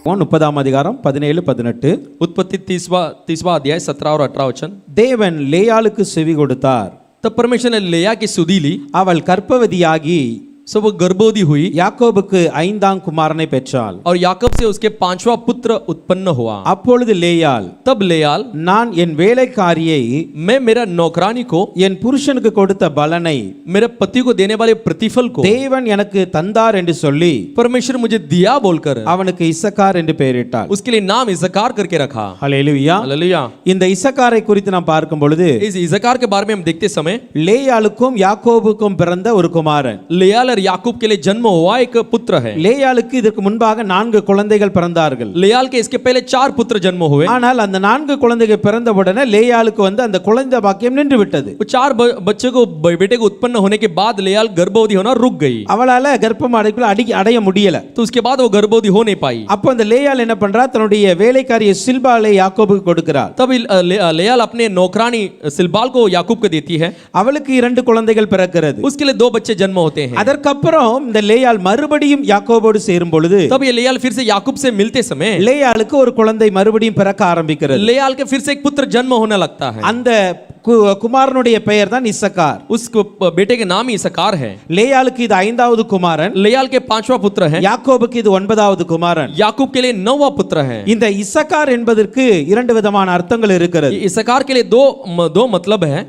30 அதிகாரம் 17-18. उत्पत्ति 30वां अध्याय 17 और 18 वचन। தேவன் லேயாளுக்கு செவி கொடுத்தார். तब परमेश्वर ने लेया की सुधी ली, அவள் கர்ப்பவதியாகி सो वो गर्भवती हुई யாக்கோபுக்கு 5ஆம் குமாரனை பெற்றாள். और याकूब से उसके 5वां पुत्र उत्पन्न हुआ। அப்பொழுது லேயாள், तब लेयाल, நான் என் வேலைக்காரியை मैं मेरा नौकरानी को, என் புருஷனுக்கு கொடுத்த பலனை मेरे पति को देने वाले प्रतिफल को தேவன் எனக்கு தந்தார் என்று சொல்லி परमेश्वर मुझे दिया बोलकर அவனுக்கு இசக்கார் என்று பெயரிட்டாள். उसके लिए नाम इज़कार करके रखा। ஹல்லேலூயா. हालेलुया। இந்த இசக்காரை குறித்து நாம் பார்க்கும் பொழுது इस इज़कार के बारे में हम देखते समय லேயாளுக்கும் யாக்கோபுக்கும் பிறந்த ஒரு குமாரன். लेयाल और याकूब के लिए जन्म हुआ एक पुत्र है। லேயாளுக்கு இதற்கு முன்பாக 4 குழந்தைகள் பிறந்தார்கள். लेयाल के इसके पहले 4 पुत्र जन्म हुए। ஆனால் அந்த 4 குழந்தைகள் பிறந்தவுடனே லேயாளுக்கு அந்த குழந்தை பாக்கியம் நின்று விட்டது. वो 4 बच्चे को बेटे को उत्पन्न होने के बाद लेयाल गर्भवती होना रुक गई। அவளால கர்ப்பம் அடைய முடியல. तो उसके बाद वो गर्भवती हो नहीं पाई। அப்ப அந்த லேயாள் என்ன பண்றா, தன்னுடைய வேலைக்காரியை சில்பாளை யாக்கோபுக்கு கொடுக்கிறாள். तब लेयाल अपने नौकरानी सिलबाल को याकूब को देती है। அவளுக்கு 2 குழந்தைகள் பிறக்கிறது. उसके लिए 2 बच्चे जन्म होते हैं। அதற்கப்புறம் இந்த லேயாள் மறுபடியும் யாக்கோபோடு சேரும் பொழுது तब ये लेयाल फिर से याकूब से मिलते समय லேயாளுக்கு ஒரு குழந்தை மறுபடியும் பிறக்க ஆரம்பிக்கிறது. लेयाल के फिर से एक पुत्र जन्म होने लगता है। அந்த குமாரனுடைய பெயர் தான் இசக்கார். उस बेटे के नाम ही इज़कार है। லேயாளுக்கு இது 5வது குமாரன். लेयाल के 5वां पुत्र है। யாக்கோபுக்கு இது 9வது குமாரன். याकूब के लिए 9वां पुत्र है। இந்த இசக்கார் என்பதற்கு 2 விதமான அர்த்தங்கள் இருக்கிறது. इज़कार के लिए दो मतलब है।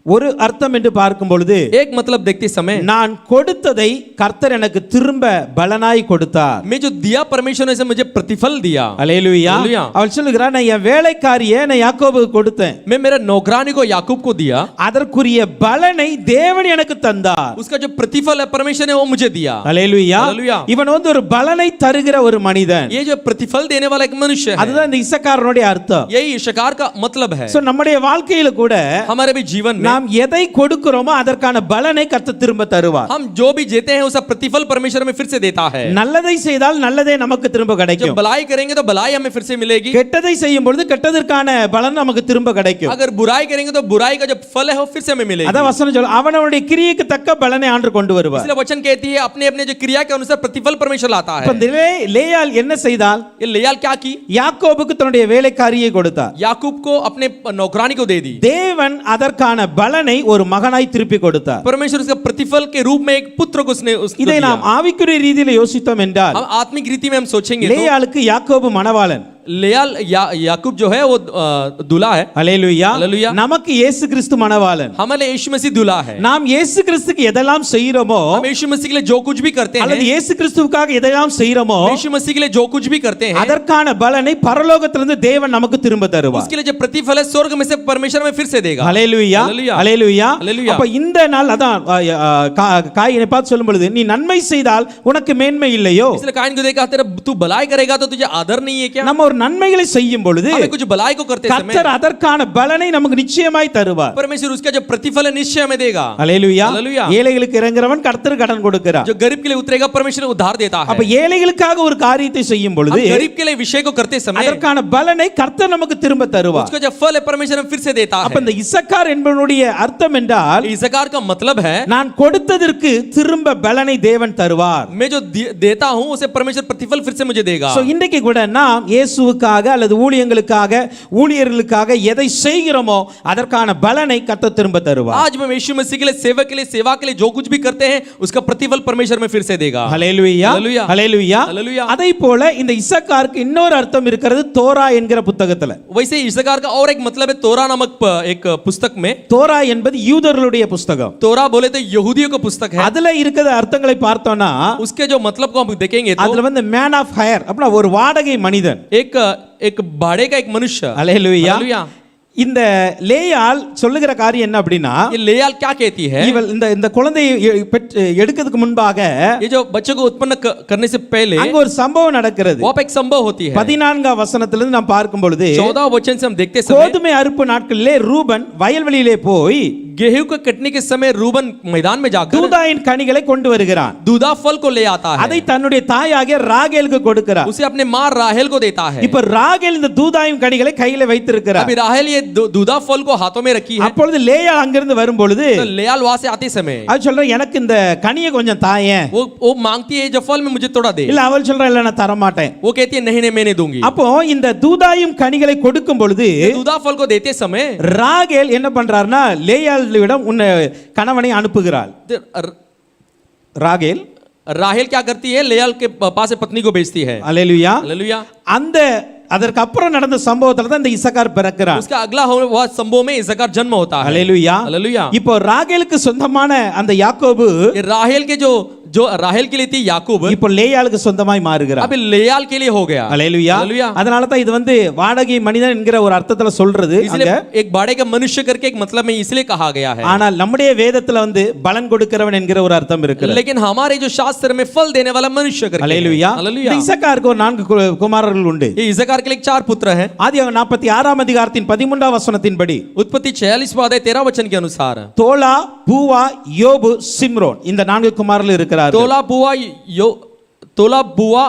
ஒரு அர்த்தம் என்று பார்க்கும் பொழுது एक मतलब देखते समय நான் கொடுத்ததை கர்த்தர் எனக்கு திரும்ப பலனாய் கொடுத்தார். मैं जो दिया परमेश्वर ने मुझे प्रतिफल दिया। அல்லேலூயா. அவள் சொல்லுகிறார், நான் என் வேலைக்காரியை நான் யாக்கோபுக்கு கொடுத்தேன். मैं मेरा नौकरानी को याकूब को दिया। அதற்குரிய பலனை தேவன் எனக்கு தந்தார். उसका जो प्रतिफल है परमेश्वर ने वो मुझे दिया। அல்லேலூயா. हालेलुया। இவன் ஒரு பலனை தருகிற ஒரு மனிதன். ये जो प्रतिफल देने वाला एक मनुष्य है, அதுதான் இந்த இசக்காரனுடைய அர்த்தம். यही इज़कार का मतलब है। சோ நம்முடைய வாழ்க்கையில கூட हमारे भी जीवन में நாம் எதை கொடுக்கிறோமோ அதற்கான பலனை கர்த்தர் திரும்ப தருவார். हम जो भी देते हैं उसका प्रतिफल परमेश्वर में फिर से देता है। நல்லதை செய்தால் நல்லதே நமக்கு திரும்ப கிடைக்கும். जब भलाई करेंगे तो भलाई हमें फिर से मिलेगी। கெட்டதை செய்யும் பொழுது கெட்டதற்கான பலன் நமக்கு திரும்ப கிடைக்கும். अगर बुराई करेंगे तो बुराई का जो फल है वो फिर से हमें मिलेगी। அத வசனம் சொல்ல, அவனவனுடைய கிரியைக்கு தக்க பலனை ஆண்டவர் கொண்டு வருவார். इसलिए वचन कहती है अपने अपने जो क्रिया के अनुसार प्रतिफल परमेश्वर लाता है। லேயாள் என்ன செய்தால்? ये लेयाल क्या की? யாக்கோபுக்கு தன்னுடைய வேலைக்காரியை கொடுத்தார். याकूब को अपने नौकरानी को दे दी। தேவன் அதற்கான பலனை ஒரு மகனாய் திருப்பி கொடுத்தார். परमेश्वर उसका प्रतिफल के रूप में एक पुत्र को उसने இதை நாம் ஆவிக்குரிய ரீதியில யோசித்தோம் என்றால், हम आत्मिक रीति में हम सोचेंगे तो லேயாளுக்கு யாக்கோபு மணவாளன், लेयाल याकूब जो है वो दूल्हा है। அல்லேலூயா. हालेलुया। நமக்கு இயேசு கிறிஸ்து மணவாளன். हमारे यीशु मसीह दूल्हा है। நாம் இயேசு கிறிஸ்துக்கு எதெல்லாம் செய்றோமோ, हम यीशु मसीह के लिए जो कुछ भी करते हैं, அல்லது இயேசு கிறிஸ்துவுக்காக எதெல்லாம் செய்றோமோ, यीशु मसीह के लिए जो कुछ भी करते हैं, அதற்கான பலனை பரலோகத்திலிருந்து தேவன் நமக்கு திரும்ப தருவார். उसके लिए जो प्रतिफल है स्वर्ग में से परमेश्वर में फिर से देगा। அல்லேலூயா. அல்லேலூயா. हालेलुया। அப்ப இந்த நாள் அதான் காயினை பார்த்து சொல்லும் பொழுது, நீ நன்மை செய்தால் உனக்கு மேன்மை இல்லையோ? इसलिए काइन को देखा तेरा तू भलाई करेगा तो तुझे आदर नहीं है क्या? நம்ம ஒரு நன்மைகளை செய்யும் பொழுது हमें कुछ भलाई को करते समय கர்த்தர் அதற்கான பலனை நமக்கு நிச்சயமாய் தருவார். परमेश्वर उसका जो प्रतिफल है निश्चय में देगा। அல்லேலூயா. हालेलुया। ஏழைகளுக்கு இறங்குறவன் கர்த்தர் கடன் கொடுக்கிறார். जो गरीब के लिए उतरेगा परमेश्वर उधार देता है। அப்ப ஏழைகளுக்காக ஒரு காரியத்தை செய்யும் பொழுது गरीब के लिए विषय को करते समय அதற்கான பலனை கர்த்தர் நமக்கு திரும்ப தருவார். उसका जो फल है परमेश्वर फिर से देता है। அப்ப இந்த இசக்கார் என்பவனுடைய அர்த்தம் என்றால், इज़कार का मतलब है நான் கொடுத்ததற்கு திரும்ப பலனை தேவன் தருவார். मैं जो देता हूं उसे परमेश्वर प्रतिफल फिर से मुझे देगा। சோ இன்றைக்கு கூட நாம் இயேசுவுக்காக அல்லது ஊழியங்களுக்காக ஊழியர்களுக்காக எதை செய்கிறோமோ அதற்கான பலனை கர்த்தர் திரும்ப தருவார். आज हम यीशु मसीह के लिए सेवा के लिए जो कुछ भी करते हैं उसका प्रतिफल परमेश्वर में फिर से देगा। ஹல்லேலூயா. ஹல்லேலூயா. ஹல்லேலூயா. ஹல்லேலூயா. அதே போல இந்த இசக்காருக்கு இன்னொரு அர்த்தம் இருக்கிறது தோரா என்கிற புத்தகத்துல. वैसे इज़कार का और एक मतलब है तोरा नामक एक पुस्तक में। தோரா என்பது யூதர்களுடைய புத்தகம். तोरा बोले तो यहूदियों का पुस्तक है। அதுல இருக்கிற அர்த்தங்களை பார்த்தோம்னா उसके जो मतलब को हम देखेंगे तो அதுல மேன் ஆஃப் ஹயர் அப்படினா ஒரு வாடகை மனிதன், एक भाड़े का एक मनुष्य। அல்லேலூயா. हालेलुया। இந்த லேயாள் சொல்லுகிற காரியம் என்ன அப்படின்னா, ये लेयाल क्या कहती है? இவள் இந்த குழந்தையை எடுக்கிறதுக்கு முன்பாக ये जो बच्चे को उत्पन्न करने से पहले அங்க ஒரு சம்பவம் நடக்கிறது. वहाँ पे एक संभव होती है। 14ஆம் வசனத்திலிருந்து நாம் பார்க்கும் பொழுது 14 वचन से हम देखते समय கோதுமை அறுப்பு நாட்களிலே ரூபன் வயல்வெளியிலே போய் गेहूं को कटने के समय रूबन मैदान में जाकर தூதாயின் கனிகளை கொண்டு வருகிறான். दूधा फल को ले आता அதை है, தன்னுடைய தாயாகிய ராகேலுக்கு கொடுக்கிறார். उसे अपने मां राहेल को देता है। இப்ப ராகேல் இந்த தூதாயும் கனிகளை கையில வைத்திருக்கிறார். अभी राहेल ये दूधा फल को हाथों में रखी है। அப்பொழுது லேயா அங்கிருந்து வரும் பொழுது तो लेयाल वहां से आते समय அது சொல்ற எனக்கு இந்த கனியை கொஞ்சம் தாயேன். वो मांगती है जो फल में मुझे थोड़ा दे। இல்ல அவள் சொல்ற இல்ல நான் தர மாட்டேன். वो कहती है नहीं नहीं मैं नहीं दूंगी। அப்போ இந்த தூதாயும் கனிகளை கொடுக்கும் பொழுது दूधा फल को देते समय ராகேல் என்ன பண்றாருன்னா லேயாளிடம் உன்னை கணவனை அனுப்புகிறாள். ராகேல் राहेल क्या करती है, लेयाल के पास से पत्नी को भेजती है। அல்லேலூயா. हालेलुया। அந்த அதற்கு அப்புறம் நடந்த சம்பவத்துல தான் இந்த இசக்கார் பிறக்கிறார். उसका अगला हुआ संभव में इसकार जन्म होता है। அல்லேலூயா. हालेलुया। இப்போ ராகேலுக்கு சொந்தமான அந்த யாக்கோபு ये राहेल के जो राहेल के लिए थी याकूब, இப்போ லேயாளுக்கு சொந்தமாய் மாறுகிறார். अभी लेयाल के लिए हो गया। அல்லேலூயா. हालेलुया। அதனால தான் இது வந்து வாடகை மனிதன் என்கிற ஒரு அர்த்தத்துல சொல்றது அங்க. इसलिए एक बाड़े का मनुष्य करके एक मतलब में इसलिए कहा गया है। ஆனால் நம்முடைய வேதத்துல வந்து பலன் கொடுக்கிறவன் என்கிற ஒரு அர்த்தம் இருக்கு. लेकिन हमारे जो शास्त्र में फल देने वाला मनुष्य करके। அல்லேலூயா. हालेलुया। இசக்காருக்கு ஒரு 4 குமாரர்கள் உண்டு. ये इसकार के लिए 4 पुत्र हैं। ஆதியாகமம் 46 அதிகாரத்தின் 13 வசனத்தின்படி उत्पत्ति 46 अध्याय 13 वचन के अनुसार தோலா, பூவா, யோபு, சிம்ரோன் இந்த 4 குமாரர்கள் இருக்கிறார்கள். तोला बुआ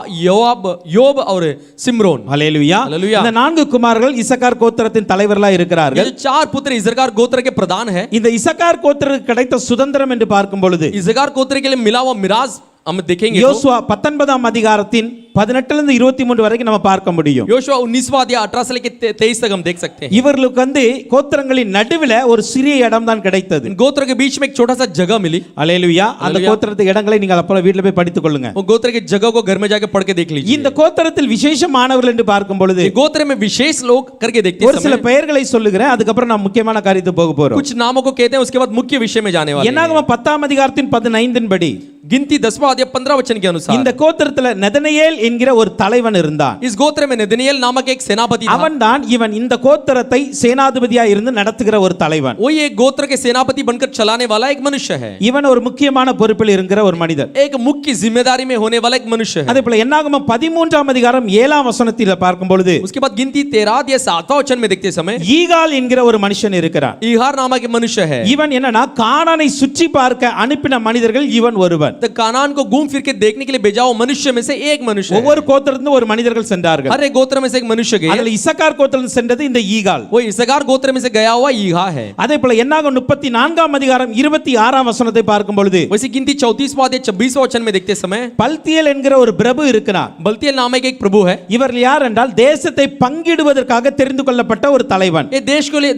योब और सिमरोन। அல்லேலூயா. हालेलुया। இந்த 4 குமாரர்கள் இசக்கார் கோத்திரத்தின் தலைவர்களா ये இருக்கிறார்கள். जो 4 पुत्र इस्साकार गोत्र के प्रधान है। இந்த இசக்கார் கோத்திரத்துக்கு கிடைத்த சுதந்திரம் என்று பார்க்கும் பொழுது इस्साकार गोत्र के लिए मिला हुआ मिराज हम देखेंगे। யோசுவா 19 அதிகாரத்தின் 18 இருந்து 23 வரைக்கும் நம்ம பார்க்க முடியும். योशुआ 19वां अध्याय 18 से लेकर 23 तक हम देख सकते हैं। இவர்களுக்கு வந்து கோத்திரங்களின் நடுவுல ஒரு சிறிய இடம் தான் கிடைத்தது. इन गोत्र के बीच में एक छोटा सा जगह मिली। அல்லேலூயா. அந்த கோத்திரத்து இடங்களை நீங்கள் அப்புறம் வீட்ல போய் படித்துக் கொள்ளுங்க. वो गोत्र के जगह को घर में जाके पढ़ के देख लीजिए। இந்த கோத்திரத்தில் விசேஷமானவர்கள் என்று பார்க்கும் பொழுது ये गोत्र में विशेष लोग करके देखते ஒரு சில समय பெயர்களை சொல்லுகிறேன், அதுக்கப்புறம் நான் முக்கியமான காரியத்துக்கு போக போறோம். कुछ नामों को कहते हैं, उसके बाद मुख्य विषय में जाने वाले हैं। என்னாகமம் 10 அதிகாரத்தின் 15 படி गिनती 10वां अध्याय 15 वचन के अनुसार இந்த கோத்திரத்துல நெதனெயேல் என்கிற ஒரு தலைவன் இருந்தான். इस गोत्र में नदनिएल नामक एक सेनापति था। அவன் தான் இவன் இந்த கோத்திரத்தை சேனாதிபதியா இருந்து நடத்துகிற ஒரு தலைவன். वो एक गोत्र के सेनापति बनकर चलाने वाला एक मनुष्य है। இவன் ஒரு முக்கியமான பொறுப்பில் இருக்கிற ஒரு மனிதன். एक मुख्य जिम्मेदारी में होने वाला एक मनुष्य है। அதே போல என்னாகமம் 13 அதிகாரம் 7 வசனத்தில் பார்க்கும் பொழுது उसके बाद गिनती 13 अध्याय 7वां वचन में देखते समय ஈகால் என்கிற ஒரு மனுஷன் இருக்கிறான். ईहार नामक एक मनुष्य है। இவன் என்னன்னா கானானை சுற்றி பார்க்க அனுப்பின மனிதர்கள் இவன் ஒருவன். तो कानान को घूम फिर के देखने के लिए भेजा हुआ मनुष्य में से एक मनुष्य है। ஒவ்வொரு கோத்திரத்திலிருந்து ஒரு மனிதர்கள் சென்றார்கள். हर एक गोत्र में से एक मनुष्य गए। அதுல இசக்கார் கோத்திரத்தில் சென்றது இந்த ஈகால். वो इस्साकार गोत्र में से गया हुआ ईहा है। அதே போல என்னாகும் 34 அதிகாரம் 26 வசனத்தை பார்க்கும் பொழுது वैसे गिनती 34वां अध्याय 26वां वचन में देखते समय பல்தியேல் என்கிற ஒரு பிரபு இருக்கிறார். बलतियल नामक एक प्रभु है। இவர் யார் என்றால் தேசத்தை பங்கிடுவதற்காக தெரிந்து கொள்ளப்பட்ட ஒரு தலைவன். ये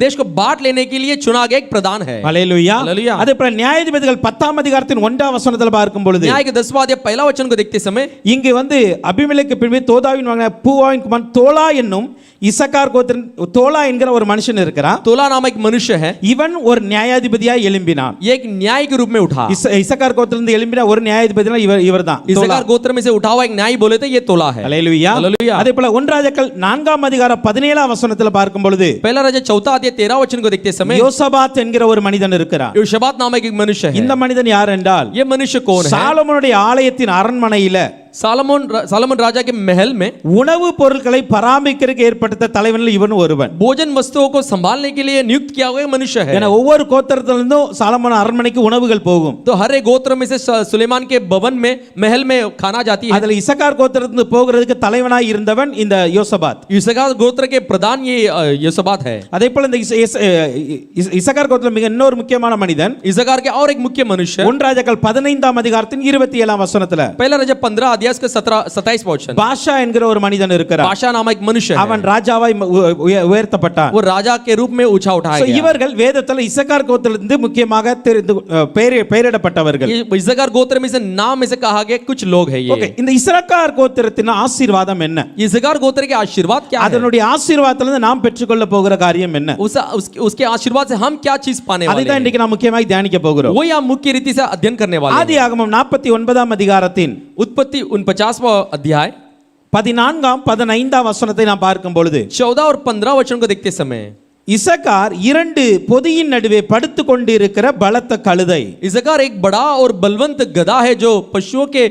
देश को बांट लेने के लिए चुना गया एक प्रधान है। அல்லேலூயா. அல்லேலூயா. அதே போல நியாயாதிபதிகள் 10 அதிகாரத்தின் 1 வசனத்தில் பார்க்கும் பொழுது न्याय के 10वां अध्याय पहला वचन को देखते समय இங்கு வந்து அபிமெலேக்கு பின்பு தோதாவின் மகன் பூவாவின் குமாரன் தோலா என்னும் இசக்கார் கோத்திரன் தோலா என்கிற ஒரு மனுஷன் இருக்கிறான். तोला नामक एक मनुष्य है। இவன் ஒரு நியாயாதிபதியாய் எழும்பினான். ये एक न्याय के रूप में उठा। இசக்கார் கோத்திரத்திலிருந்து எழும்பின ஒரு நியாயாதிபதினா இவர்தான். इस्साकार गोत्र में से उठा हुआ एक न्याय बोले थे, ये तोला है। அல்லேலூயா. அல்லேலூயா. அதே போல 1 ராஜாக்கள் 4 அதிகாரம் 17 வசனத்தில் பார்க்கும் பொழுது पहला राजा 4 अध्याय 13 वचन को देखते समय யோசபாத் என்கிற ஒரு மனிதன் இருக்கிறான். योशबात नामक एक मनुष्य है। இந்த மனிதன் யார் என்றால் ये मनुष्य कौन है? சாலமோனுடைய ஆலயத்தின் அரண்மனையில सालोमन राजा के महल में உணவு பொருட்களை பராமரிக்கிறதுக்கு ஏற்பட்ட தலைவனில் இவன் ஒருவன். भोजन वस्तुओं को संभालने के लिए नियुक्त किया हुआ मनुष्य है। ஏன்னா ஒவ்வொரு கோத்திரத்திலிருந்தும் சாலமோன் அரண்மனைக்கு உணவுகள் போகும். तो हर एक गोत्र में से सुलेमान के भवन में महल में खाना जाती है। அதுல இசக்கார் கோத்திரத்திலிருந்து போகிறதுக்கு தலைவனாய் இருந்தவன் இந்த யோசபாத். इस्साकार गोत्र के प्रधान ये योशबात है। அதே போல இந்த இசக்கார் கோத்திரம் மிக இன்னொரு முக்கியமான மனிதன் इस्साकार के और एक मुख्य मनुष्य 1 ராஜாக்கள் 15 அதிகாரத்தின் 27 வசனத்துல पहला राजा 15 अध्याय के 27 वचन பாஷா என்கிற ஒரு மனிதன் இருக்கிறான். बादशाह नामक एक मनुष्य है। அவன் ராஜாவாய் உயர்த்தப்பட்டான். वो राजा के रूप में ऊंचा उठाया So, गया। இவர்கள் வேதத்துல இசக்கார் கோத்திரத்திலிருந்து முக்கியமாக பெயரிடப்பட்டவர்கள். ये इस्साकार गोत्र में से नाम में से कहा गया कुछ लोग हैं ஓகே, ये। இந்த இசக்கார் கோத்திரத்தின் ஆசீர்வாதம் என்ன? इस्साकार गोत्र के आशीर्वाद क्या है? அதனுடைய ஆசீர்வாதத்திலிருந்து நாம் பெற்றுக்கொள்ள போகிற காரியம் என்ன? उसके आशीर्वाद से हम क्या चीज पाने वाले அதை தான் हैं? இன்னைக்கு நாம் முக்கியமாக தியானிக்க போகிறோம். वो यहाँ मुख्य रीति से अध्ययन करने वाले हैं। ஆதியாகமம் 49 அதிகாரத்தின் उत्पत्ति 49वां अध्याय 14 15 வசனத்தை நாம் பார்க்கும் பொழுது 14 और 15 वचन को देखते समय இசக்கார் இரண்டு பொதியின் நடுவே படுத்து கொண்டிருக்கிற பலத்த கழுதை. इस्साकार एक बड़ा और बलवंत गधा है जो पशुओं के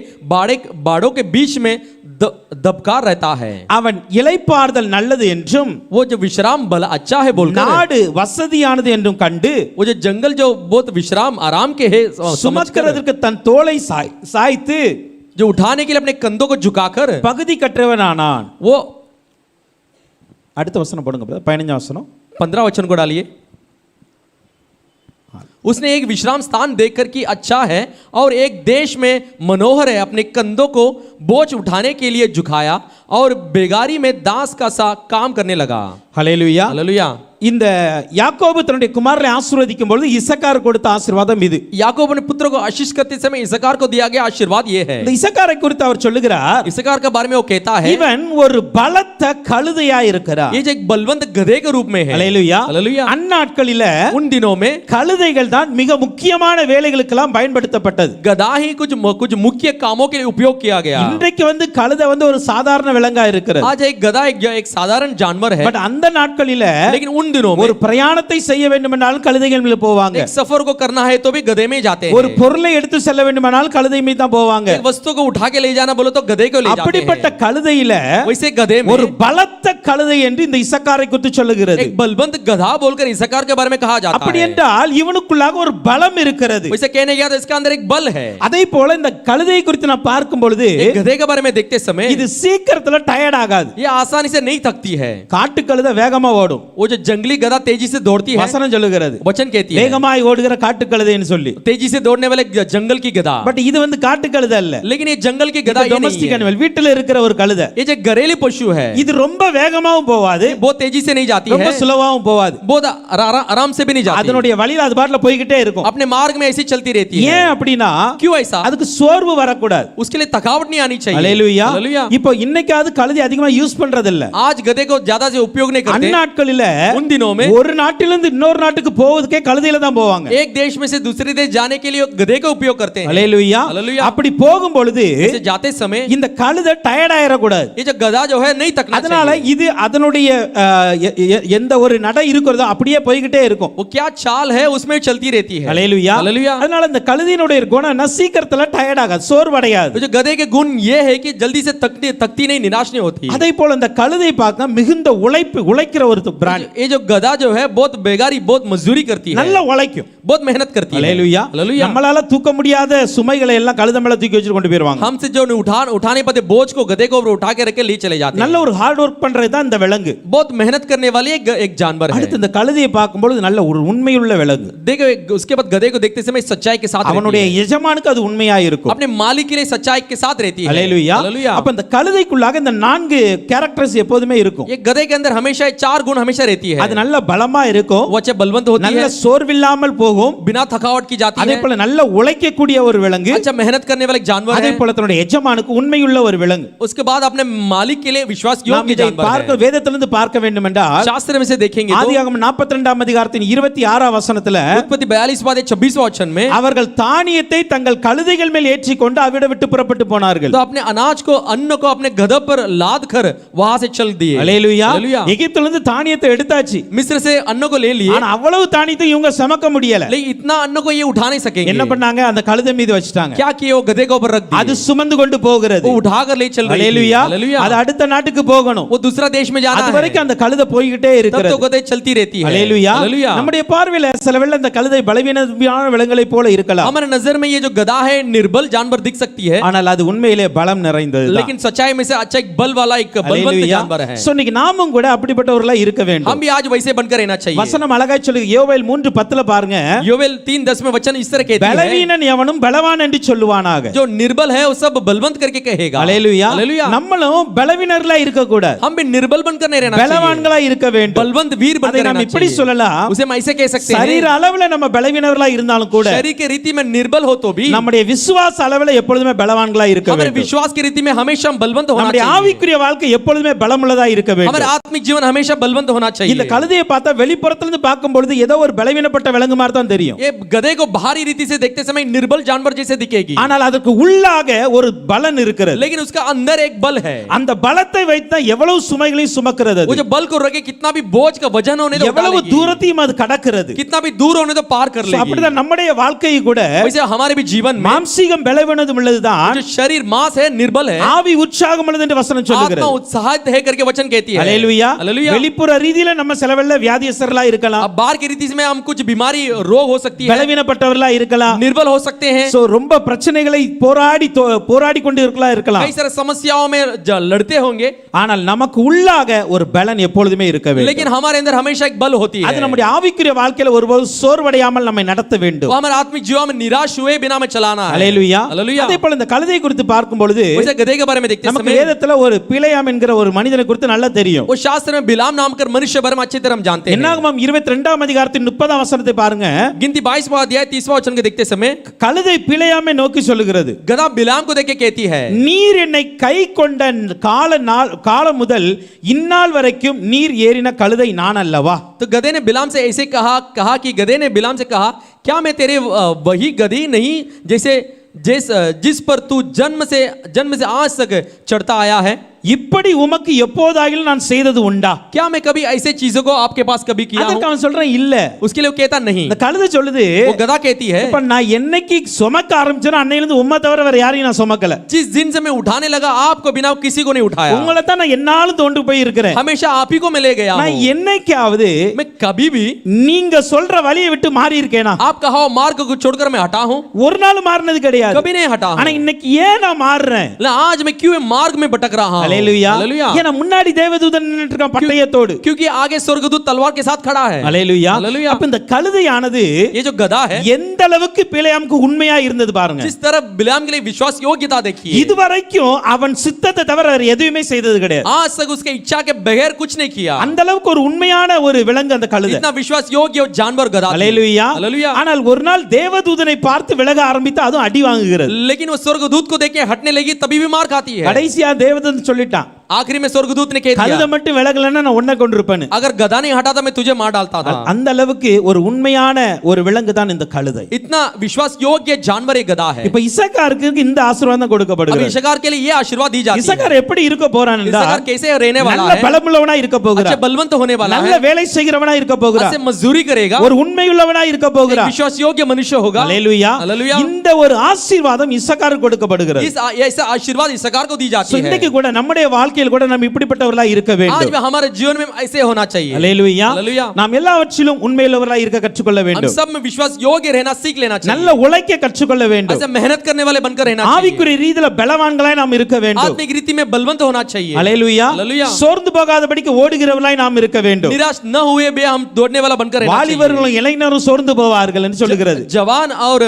बाड़ों के बीच में दबकार रहता है. அவன் இளைப்பாறுதல் நல்லது என்றும் वो जो विश्राम भला अच्छा है बोलकर நாடு வசதியானது என்றும் கண்டு वो जो जंगल जो बहुत विश्राम आराम के है சுமக்கிறதற்கு தன் தோளை சாய்த்து जो उठाने के लिए अपने कंधों को झुकाकर பகுதி கற்றவனானான். वो அடுத்த வசனம் போடுங்க brother, 15 வசனம். 15 वचन को डालिए. उसने एक विश्राम स्थान देखकर कि अच्छा है और एक देश में मनोहर है, अपने कंधों को बोझ उठाने के लिए झुकाया और बेगारी में दास का सा काम करने लगा. ஹல்லேலூயா. हालेलुया. இந்த யாக்கோபு தன்னுடைய குமாரனை ஆசீர்வதிக்கும் பொழுது இசக்கார் கொடுத்த ஆசீர்வாதம் இது. याकूब अपने पुत्र को आशीष करते समय इस्साकार को दिया गया आशीर्वाद ये है. இந்த இசக்காரை குறித்து அவர் சொல்லுகிறார், इस्साकार के बारे में वो कहता है இவன் ஒரு பலத்த கழுதையாய் இருக்கிறார். ये जो एक बलवंत गधे के रूप में है. ஹல்லேலூயா. हालेलुया. அந்நாட்களில उन दिनों में கழுதைகள் தான் மிக முக்கியமான வேலைகளுக்கெல்லாம் பயன்படுத்தப்பட்டது. गधा ही कुछ मुख्य कामों के लिए उपयोग किया गया. இன்றைக்கு கழுதை ஒரு சாதாரண விலங்கா இருக்கிறது. आज एक गधा एक साधारण जानवर है. பட் அந்த நாட்களில लेकिन उन दिनों में ஒரு பிரயாணத்தை செய்ய வேண்டுமென்றால் கழுதைகள் மேல போவாங்க. एक सफर को करना है तो भी गधे में जाते हैं. ஒரு பொருளை எடுத்து செல்ல வேண்டுமென்றால் கழுதை மீது தான் போவாங்க. एक वस्तु को उठा के ले जाना बोलो तो गधे को ले जाते हैं. அப்படிப்பட்ட கழுதையில वैसे गधे में ஒரு பலத்த கழுதை என்று இந்த இசக்காரை குறித்து சொல்லுகிறது. एक बलवंत गधा बोलकर इस्साकार के बारे में कहा जाता है. அப்படி என்றால் இவனுக்குள்ளாக ஒரு பலம் இருக்கிறது. वैसे कहने गया तो इसका अंदर एक बल है. அதே போல இந்த கழுதையை குறித்து நான் பார்க்கும் பொழுது एक गधे के बारे में देखते समय இது சீக்கிரத்துல டயர்ட் ஆகாது. ये आसानी से नहीं थकती है. காட்டு கழுதை வேகமா ஓடும். वो जो जंगली गधा तेजी से दौड़ती है, வசனம் சொல்லுகிறது वचन कहती है வேகமாய் ஓடுகிற காட்டு கழுதைன்னு சொல்லி. तेजी से दौड़ने वाले जंगल की गधा. பட் இது காட்டு கழுதை அல்ல. लेकिन ये जंगल की गधा ये नहीं டொமஸ்டிக் है. அனிமல், வீட்டில் இருக்கிற ஒரு கழுதை. ये जो घरेलू पशु है இது ரொம்ப வேகமாவும் போவாது, बहुत तेजी से नहीं जाती ரொம்ப है, சுலவாவும் போவாது. बहुत आराम से भी नहीं जाती. அதனுடைய வழியில அது பாட்டுல போய்கிட்டே இருக்கும். अपने मार्ग में ऐसी चलती रहती है. ஏன் அப்படினா क्यों ऐसा? அதுக்கு சோர்வு வரக்கூடாது. उसके लिए थकावट नहीं आनी चाहिए. ஹல்லேலூயா. हालेलुया. இப்போ இன்னைக்காவது கழுதை அதிகமா யூஸ் பண்றது இல்ல. आज गधे को ज्यादा से उपयोग नहीं करते. அந்நாட்களில उन दिनों में ஒரு நாட்டிலிருந்து இன்னொரு நாட்டுக்கு போவதுக்கே கழுதையில தான் போவாங்க. एक देश में से दूसरे देश जाने के लिए गधे का उपयोग करते हैं. ஹல்லேலூயா. हालेलुया. அப்படி போகும் பொழுது ऐसे जाते समय இந்த கழுதை டயர்ட் ஆயிர கூடாது. ये जो गधा जो है नहीं थकना அதனால चाहिए. இது அதனுடைய எந்த ஒரு நடை இருக்கிறதோ அப்படியே போய்கிட்டே இருக்கும். वो क्या चाल है उसमें चलती रहती है. ஹல்லேலூயா. हालेलुया. அதனால இந்த கழுதையினுடைய குணம் என்ன, சீக்கிரத்துல டயர்ட் ஆகாது, சோர்வடையாது. जो गधे के गुण ये है कि जल्दी से थकती नहीं, निराश नहीं होती. அதே போல இந்த கழுதை பார்க்க மிகுந்த உழைக்கிற ஒரு பிராணி. ये जो गधा जो है बहुत बेगारी बहुत मजदूरी करती है, நல்ல உழைக்கும், बहुत मेहनत करती है. ஹல்லேலூயா. हालेलुया. நம்மளால தூக்க முடியாத சுமைகளை எல்லாம் கழுதை மேல தூக்கி வச்சிட்டு கொண்டு போயிருவாங்க. हमसे जो उठाने पाते बोझ को गधे को उठा के रख के ले चले जाते हैं. நல்ல ஒரு ஹார்ட் ஒர்க் பண்றது தான் இந்த விலங்கு. बहुत मेहनत करने वाली एक जानवर है. அடுத்து இந்த கழுதையை பார்க்கும்போது நல்ல ஒரு உண்மையுள்ள விலங்கு. देखो उसके बाद गधे को देखते समय सच्चाई के साथ அவனுடைய எஜமானுக்கு அது உண்மையா இருக்கும். अपने मालिक के लिए सच्चाई के साथ रहती है. ஹல்லேலூயா. हालेलुया. அப்ப இந்த கழுதைக்குள்ளாக இந்த 4 கேரக்டர்ஸ் எப்போதுமே இருக்கும். ये गधे के अंदर हमेशा 4 गुण हमेशा रहती है. அது நல்ல பலமா இருக்கும், वो अच्छे बलवंत होती நல்ல है, சோர்வில்லாமல் போகும், बिना थकावट की जाती அதே है, போல நல்ல உழைக்கக்கூடிய ஒரு விலங்கு, अच्छा मेहनत करने वाला एक जानवर அதே है. போல தன்னுடைய எஜமானுக்கு உண்மையுள்ள ஒரு விலங்கு. उसके बाद अपने मालिक के लिए विश्वास நாம் योग्य இதை जानवर பார்க்க है. வேதத்திலிருந்து பார்க்க வேண்டும் என்றால் शास्त्र में से देखेंगे तो ஆதியாகமம் 42ஆம் அதிகாரத்தின் 26ஆம் வசனத்துல उत्पत्ति 42 वचन में அவர்கள் தானியத்தை தங்கள் கழுதைகள் மேல் ஏற்றிக்கொண்டு அவிட விட்டு புறப்பட்டு போனார்கள். तो अपने अनाज को अन्न को अपने गधे पर लाद कर वहां से चल दिए. ஹல்லேலூயா. हालेलुया. எகிப்திலிருந்து தானியத்தை எடுத்தாச்சு, मिस्र से अन्न को ले लिए, ஆனா அவ்வளவு தானியத்தை இவங்க சுமக்க முடியல. लेकिन इतना अन्न को ये उठा नहीं सकेंगे. என்ன பண்ணாங்க, அந்த கழுதை மீது வச்சிட்டாங்க. क्या किए, वो गधे के ऊपर रख दिए, அது சுமந்து கொண்டு போகிறது. वो उठाकर ले चल रही थी. ஹல்லேலூயா. हालेलुया. அது அடுத்த நாட்டுக்கு போகணும், वो दूसरा देश में जाना அது है, வரைக்கும் அந்த கழுதை போய்கிட்டே तब இருக்கிறது. तो गधे चलती रहती है. ஹல்லேலூயா. हालेलुया. நம்முடைய பார்வையில சில வேளை இந்த கழுதை பலவீனமான விலங்குகளை போல இருக்கலாம், हमारे नजर में ये जो गधा है निर्बल जानवर दिख सकती है, ஆனால் அது உண்மையிலே பலம் நிறைந்தது. लेकिन सच्चाई में से अच्छा एक बल वाला एक बलवंत जानवर है. சோ இன்னைக்கு நாமும் கூட அப்படிப்பட்டவர்களா இருக்க வேண்டும். हम भी आज वैसे बनकर रहना चाहिए. வசனம் அழகாய் சொல்லுது. யோவேல் 3:10 பாருங்க, योवेल 3:10 में वचन इस तरह कहती है, பலவீனன் எவனும் பலவான் என்று சொல்லுவானாக. जो निर्बल है वो सब बलवंत करके कहेगा. ஹல்லேலூயா. हालेलुया. நம்மளும் பலவீனர்களா இருக்க கூடாது, हम भी निर्बल बनकर नहीं रहना चाहिए, பலவான்களா இருக்க வேண்டும். बलवंत वीर அதை बनकर நாம் रहना இப்படி चाहिए. சொல்லலாம், उसे हम ऐसे कह सकते हैं, சரீர அளவுல நம்ம பலவீனர்களா இருந்தாலும் கூட शरीर के रीति में निर्बल हो तो भी நம்முடைய விசுவாச அளவுல எப்பொழுதுமே பலவான்களா இருக்க हमारे வேண்டும். विश्वास की रीति में हमेशा हम बलवंत होना நம்முடைய चाहिए. ஆவிக்குரிய வாழ்க்கை எப்பொழுதுமே பலமுள்ளதா இருக்க हमारा வேண்டும். आत्मिक जीवन हमेशा बलवंत होना இந்த चाहिए. கழுதையை பார்த்தா வெளிப்புறத்துல இருந்து பார்க்கும் பொழுது ஏதோ ஒரு பலவீனப்பட்ட விலங்கு மாதிரி தான் தெரியும், ये गधे को बाहरी रीति से देखते समय निर्बल जानवर जैसे दिखेगी, ஆனால் அதற்கு உள்ளாக ஒரு பலன் இருக்கிறது. लेकिन उसका अंदर एक बल है. அந்த பலத்தை வைத்து தான் எவ்வளவு சுமைகளையும் சுமக்கிறது. वो जो बल को रखे कितना भी बोझ का वजन होने तो उठा எவ்வளவு लेगी। தூரத்தையும் அது கடக்கிறது. कितना भी दूर होने तो पार कर So, लेगी। அப்படிதான் நம்முடைய வாழ்க்கை கூட वैसे हमारे भी जीवन में மாம்சீகம் பலவீனதும் உள்ளதுதான், जो शरीर मांस है निर्बल है, ஆவி உற்சாகம் உள்ளது என்று வசனம் आत्मा சொல்லுகிறது. उत्साहित है करके वचन कहती है। அல்லேலூயா. हालेलुया। வெளிப்புற ரீதியில நம்ம சிலவெல்ல வியாதியஸ்தர்களா இருக்கலாம், अब बाहर की रीति में हम कुछ बीमारी रोग हो सकती है, பலவீனப்பட்டவர்களா இருக்கலாம், निर्बल हो सकते हैं, சோ ரொம்ப பிரச்சனைகளை போராடி கொண்டு இருக்கலாம். कई सारे समस्याओं में लड़ते होंगे, ஆனால் நமக்கு உள்ளாக ஒரு பலன் எப்பொழுதுமே இருக்க வேண்டும். लेकिन हमारे अंदर हमेशा एक बल होती அது है। நம்முடைய ஆவிக்குரிய வாழ்க்கையில ஒருபோது சோர்வடையாமல் நம்மை நடத்த வேண்டும். वो हमारे आत्मिक जीवन में निराश हुए बिना में चलाना है। அல்லேலூயா. हालेलुया। அதே போல இந்த கழுதை குறித்து பார்க்கும் பொழுது वैसे गधे के बारे में देखते நமக்கு समय வேதத்துல ஒரு பிலேயாம் என்கிற ஒரு மனிதனை குறித்து நல்லா தெரியும். वो शास्त्र में बिलाम नाम कर मनुष्य बारे में अच्छी तरह हम जानते हैं। என்னாகமம் 22ஆம் அதிகாரத்தின் 30ஆம் வசனத்தை பாருங்க. गिनती 22वां अध्याय 30वां वचन को देखते समय கழுதை பிலேயாமை நோக்கி சொல்லுகிறது, गधा बिलाम को देख के कहती है, நீர் என்னை கை கொண்ட காலம் முதல் இந்நாள் வரைக்கும் நீர் ஏறின கழுதை நான் அல்லவா? तो गधे ने बिलाम से ऐसे कहा कि गधे ने बिलाम से कहा, क्या मैं तेरे वही गधी नहीं जिस पर तू जन्म से आज तक चढ़ता आया है? இப்படி உமக்கு எப்போதாகிலும் நான் செய்தது உண்டா? क्या मैं कभी ऐसे चीजों को आपके पास कभी किया அதற்கு हूं? அவன் சொல்றான் இல்ல. उसके लिए वो कहता नहीं। இந்த கழுதை சொல்லுது, वो गधा कहती है, இப்ப நான் என்னைக்கு சுமக்க ஆரம்பிச்சேனோ அன்னையிலிருந்து உம்மை தவிர வேற யாரையும் நான் சுமக்கல. जिस दिन से मैं उठाने लगा आपको बिना किसी को नहीं उठाया, உங்களை தான் நான் என்னாலும் தோண்டு போய் இருக்கிறேன். हमेशा आप ही को मैं ले गया நான் हूं। என்னைக்காவது मैं कभी भी நீங்க சொல்ற வழியை விட்டு மாறி இருக்கேனா? आप कहा हुआ मार्ग को छोड़कर मैं हटा हूं? ஒரு நாள் மாறினது கிடையாது. कभी नहीं हटा ஆனா हूं। இன்னைக்கு ஏன் நான் மாறுறேன்? आज मैं क्यों मार्ग में भटक रहा हूं? அல்லேலூயா. हालेलुया। ஏன்னா முன்னாடி தேவதூதன் நின்னுட்டு இருக்கான் பட்டயத்தோடு. क्योंकि आगे स्वर्गदूत तलवार के साथ खड़ा है। அல்லேலூயா. हालेलुया। அப்ப இந்த கழுதையானது ये जो गधा है, எந்த அளவுக்கு பிலேயாமுக்கு உண்மையா இருந்தது பாருங்க. जिस तरह बिलाम के लिए विश्वास योग्यता देखिए, இதுவரைக்கும் அவன் சித்தத்தை தவிர வேற எதுவுமே செய்தது கிடையாது. आज तक उसके इच्छा के बगैर कुछ नहीं किया। அந்த அளவுக்கு ஒரு உண்மையான ஒரு விலங்கு அந்த கழுதை. इतना विश्वास योग्य जानवर गधा थी। அல்லேலூயா. हालेलुया। ஆனால் ஒரு நாள் தேவதூதனை பார்த்து விலக ஆரம்பித்து அதுவும் அடி வாங்குகிறது. लेकिन वो स्वर्गदूत को देख के हटने लगी तभी भी मार खाती है। கடைசியா தேவதூதன் சொல்லிட்டான், आखिरी में स्वर्गदूत ने कह கழுதை दिया, மட்டும் விலகலன்னா நான் உன்னை கொண்டிருப்பேன். अगर गधा नहीं हटा था मैं तुझे मार डालता था। அந்த அளவுக்கு ஒரு உண்மையான ஒரு விலங்கு தான் இந்த கழுதை. इतना विश्वास योग्य जानवर एक गधा है। இப்ப இசக்காருக்கு இந்த ஆசீர்வாதம் अब கொடுக்கப்படுகிறது. इशकार के लिए ये आशीर्वाद दी जाती है। இசக்கார் எப்படி இருக்க போறான் என்றால் इशकार कैसे रहने वाला நல்ல है? பலமுள்ளவனா இருக்க अच्छे போகிறான். बलवंत होने वाला நல்ல है, வேலை செய்கிறவனா இருக்க போகிறான். अच्छे मजदूरी करेगा, ஒரு உண்மையுள்ளவனா இருக்க एक போகிறான். विश्वास योग्य मनुष्य होगा। அல்லேலூயா. हालेलुया। இந்த ஒரு ஆசீர்வாதம் இசக்காருக்கு கொடுக்கப்படுகிறது. ऐसा आशीर्वाद इशकार को दी So, जाती है। இன்னைக்கு கூட நம்முடைய வாழ்க்கையில் கூட நம்ம இப்படிப்பட்டவர்களா இருக்க आज வேண்டும். भी हमारे जीवन में ऐसे होना चाहिए। அல்லேலூயா. हालेलुया। நாம் எல்லாவற்றிலும் உண்மையுள்ளவர்களா இருக்க கற்றுக்கொள்ள हम வேண்டும். सब में विश्वास योग्य रहना सीख लेना चाहिए। நல்ல உழைக்க கற்றுக்கொள்ள வேண்டும். ऐसे मेहनत करने वाले बनकर रहना चाहिए। ஆவிக்குரிய ரீதியில பலவான்களாய் நாம் இருக்க வேண்டும். आत्मिक रीति में बलवंत होना चाहिए। அல்லேலூயா. हालेलुया। சோர்ந்து போகாதபடிக்கு ஓடுகிறவர்களாய் நாம் இருக்க வேண்டும். निराश न हुए बे हम दौड़ने वाला बनकर रहना चाहिए। வாலிபர்களும் இளைஞரும் சோர்ந்து போவார்கள் என்று சொல்லுகிறது. जवान और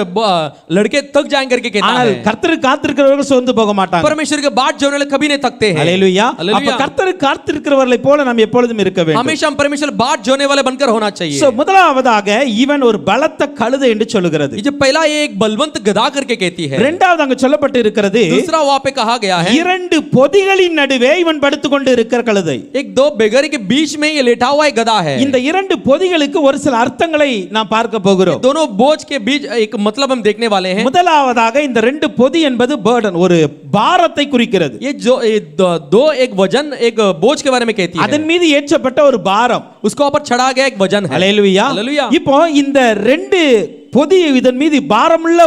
लड़के थक जाएंगे करके कहता ஆனால் है। கர்த்தருக்கு காத்திருக்கிறவர்கள் சோர்ந்து போக மாட்டாங்க. परमेश्वर के बाट जोड़ने वाले कभी नहीं थकते हैं। அல்லேலூயா. हालेलुया। அப்ப கர்த்தருக்கு காத்திருக்கிறவர்களை போல நாம் எப்பொழுதும் இருக்க வேண்டும். हमेशा हम परमेश्वर बाट जोड़ने वाले बनकर होना चाहिए। So, முதலாவதாக இவன் ஒரு பலத்த கழுதை என்று சொல்லுகிறது. ये जो पहला ये एक बलवंत गधा करके कहती है। இரண்டாவது அங்க சொல்லப்பட்டு இருக்கிறது, दूसरा वहां पे कहा गया है, இரண்டு பொதிகளின் நடுவே இவன் படுத்துக்கொண்டு இருக்கிற கழுதை. एक दो बेगरी के बीच में ये लेटा हुआ एक गधा है। இந்த இரண்டு பொதிகளுக்கு ஒரு சில அர்த்தங்களை நாம் பார்க்க போகிறோம். दोनों बोझ के बीच एक मतलब हम देखने वाले हैं। முதலாவதாக இந்த ரெண்டு பொதி என்பது பர்டன், ஒரு பாரத்தை குறிக்கிறது. ये दो एक वजन एक बोझ के बारे में कहती है। அதன் மீது ஏற்றப்பட்ட ஒரு பாரம், उसको ऊपर चढ़ा गया एक वजन है। அல்லேலூயா. हालेलुया। இப்போ இந்த ரெண்டு பொதி இதன் மீது பாரமுள்ள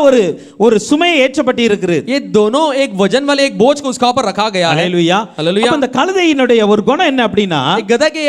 ஒரு சுமையை ஏற்றப்பட்டு இருக்கிறது. ये दोनों एक वजन वाले एक बोझ को उसका ऊपर रखा गया है। அல்லேலூயா. हालेलुया। அப்ப இந்த கழுதையினுடைய ஒரு குணம் என்ன அப்படின்னா, एक गधा के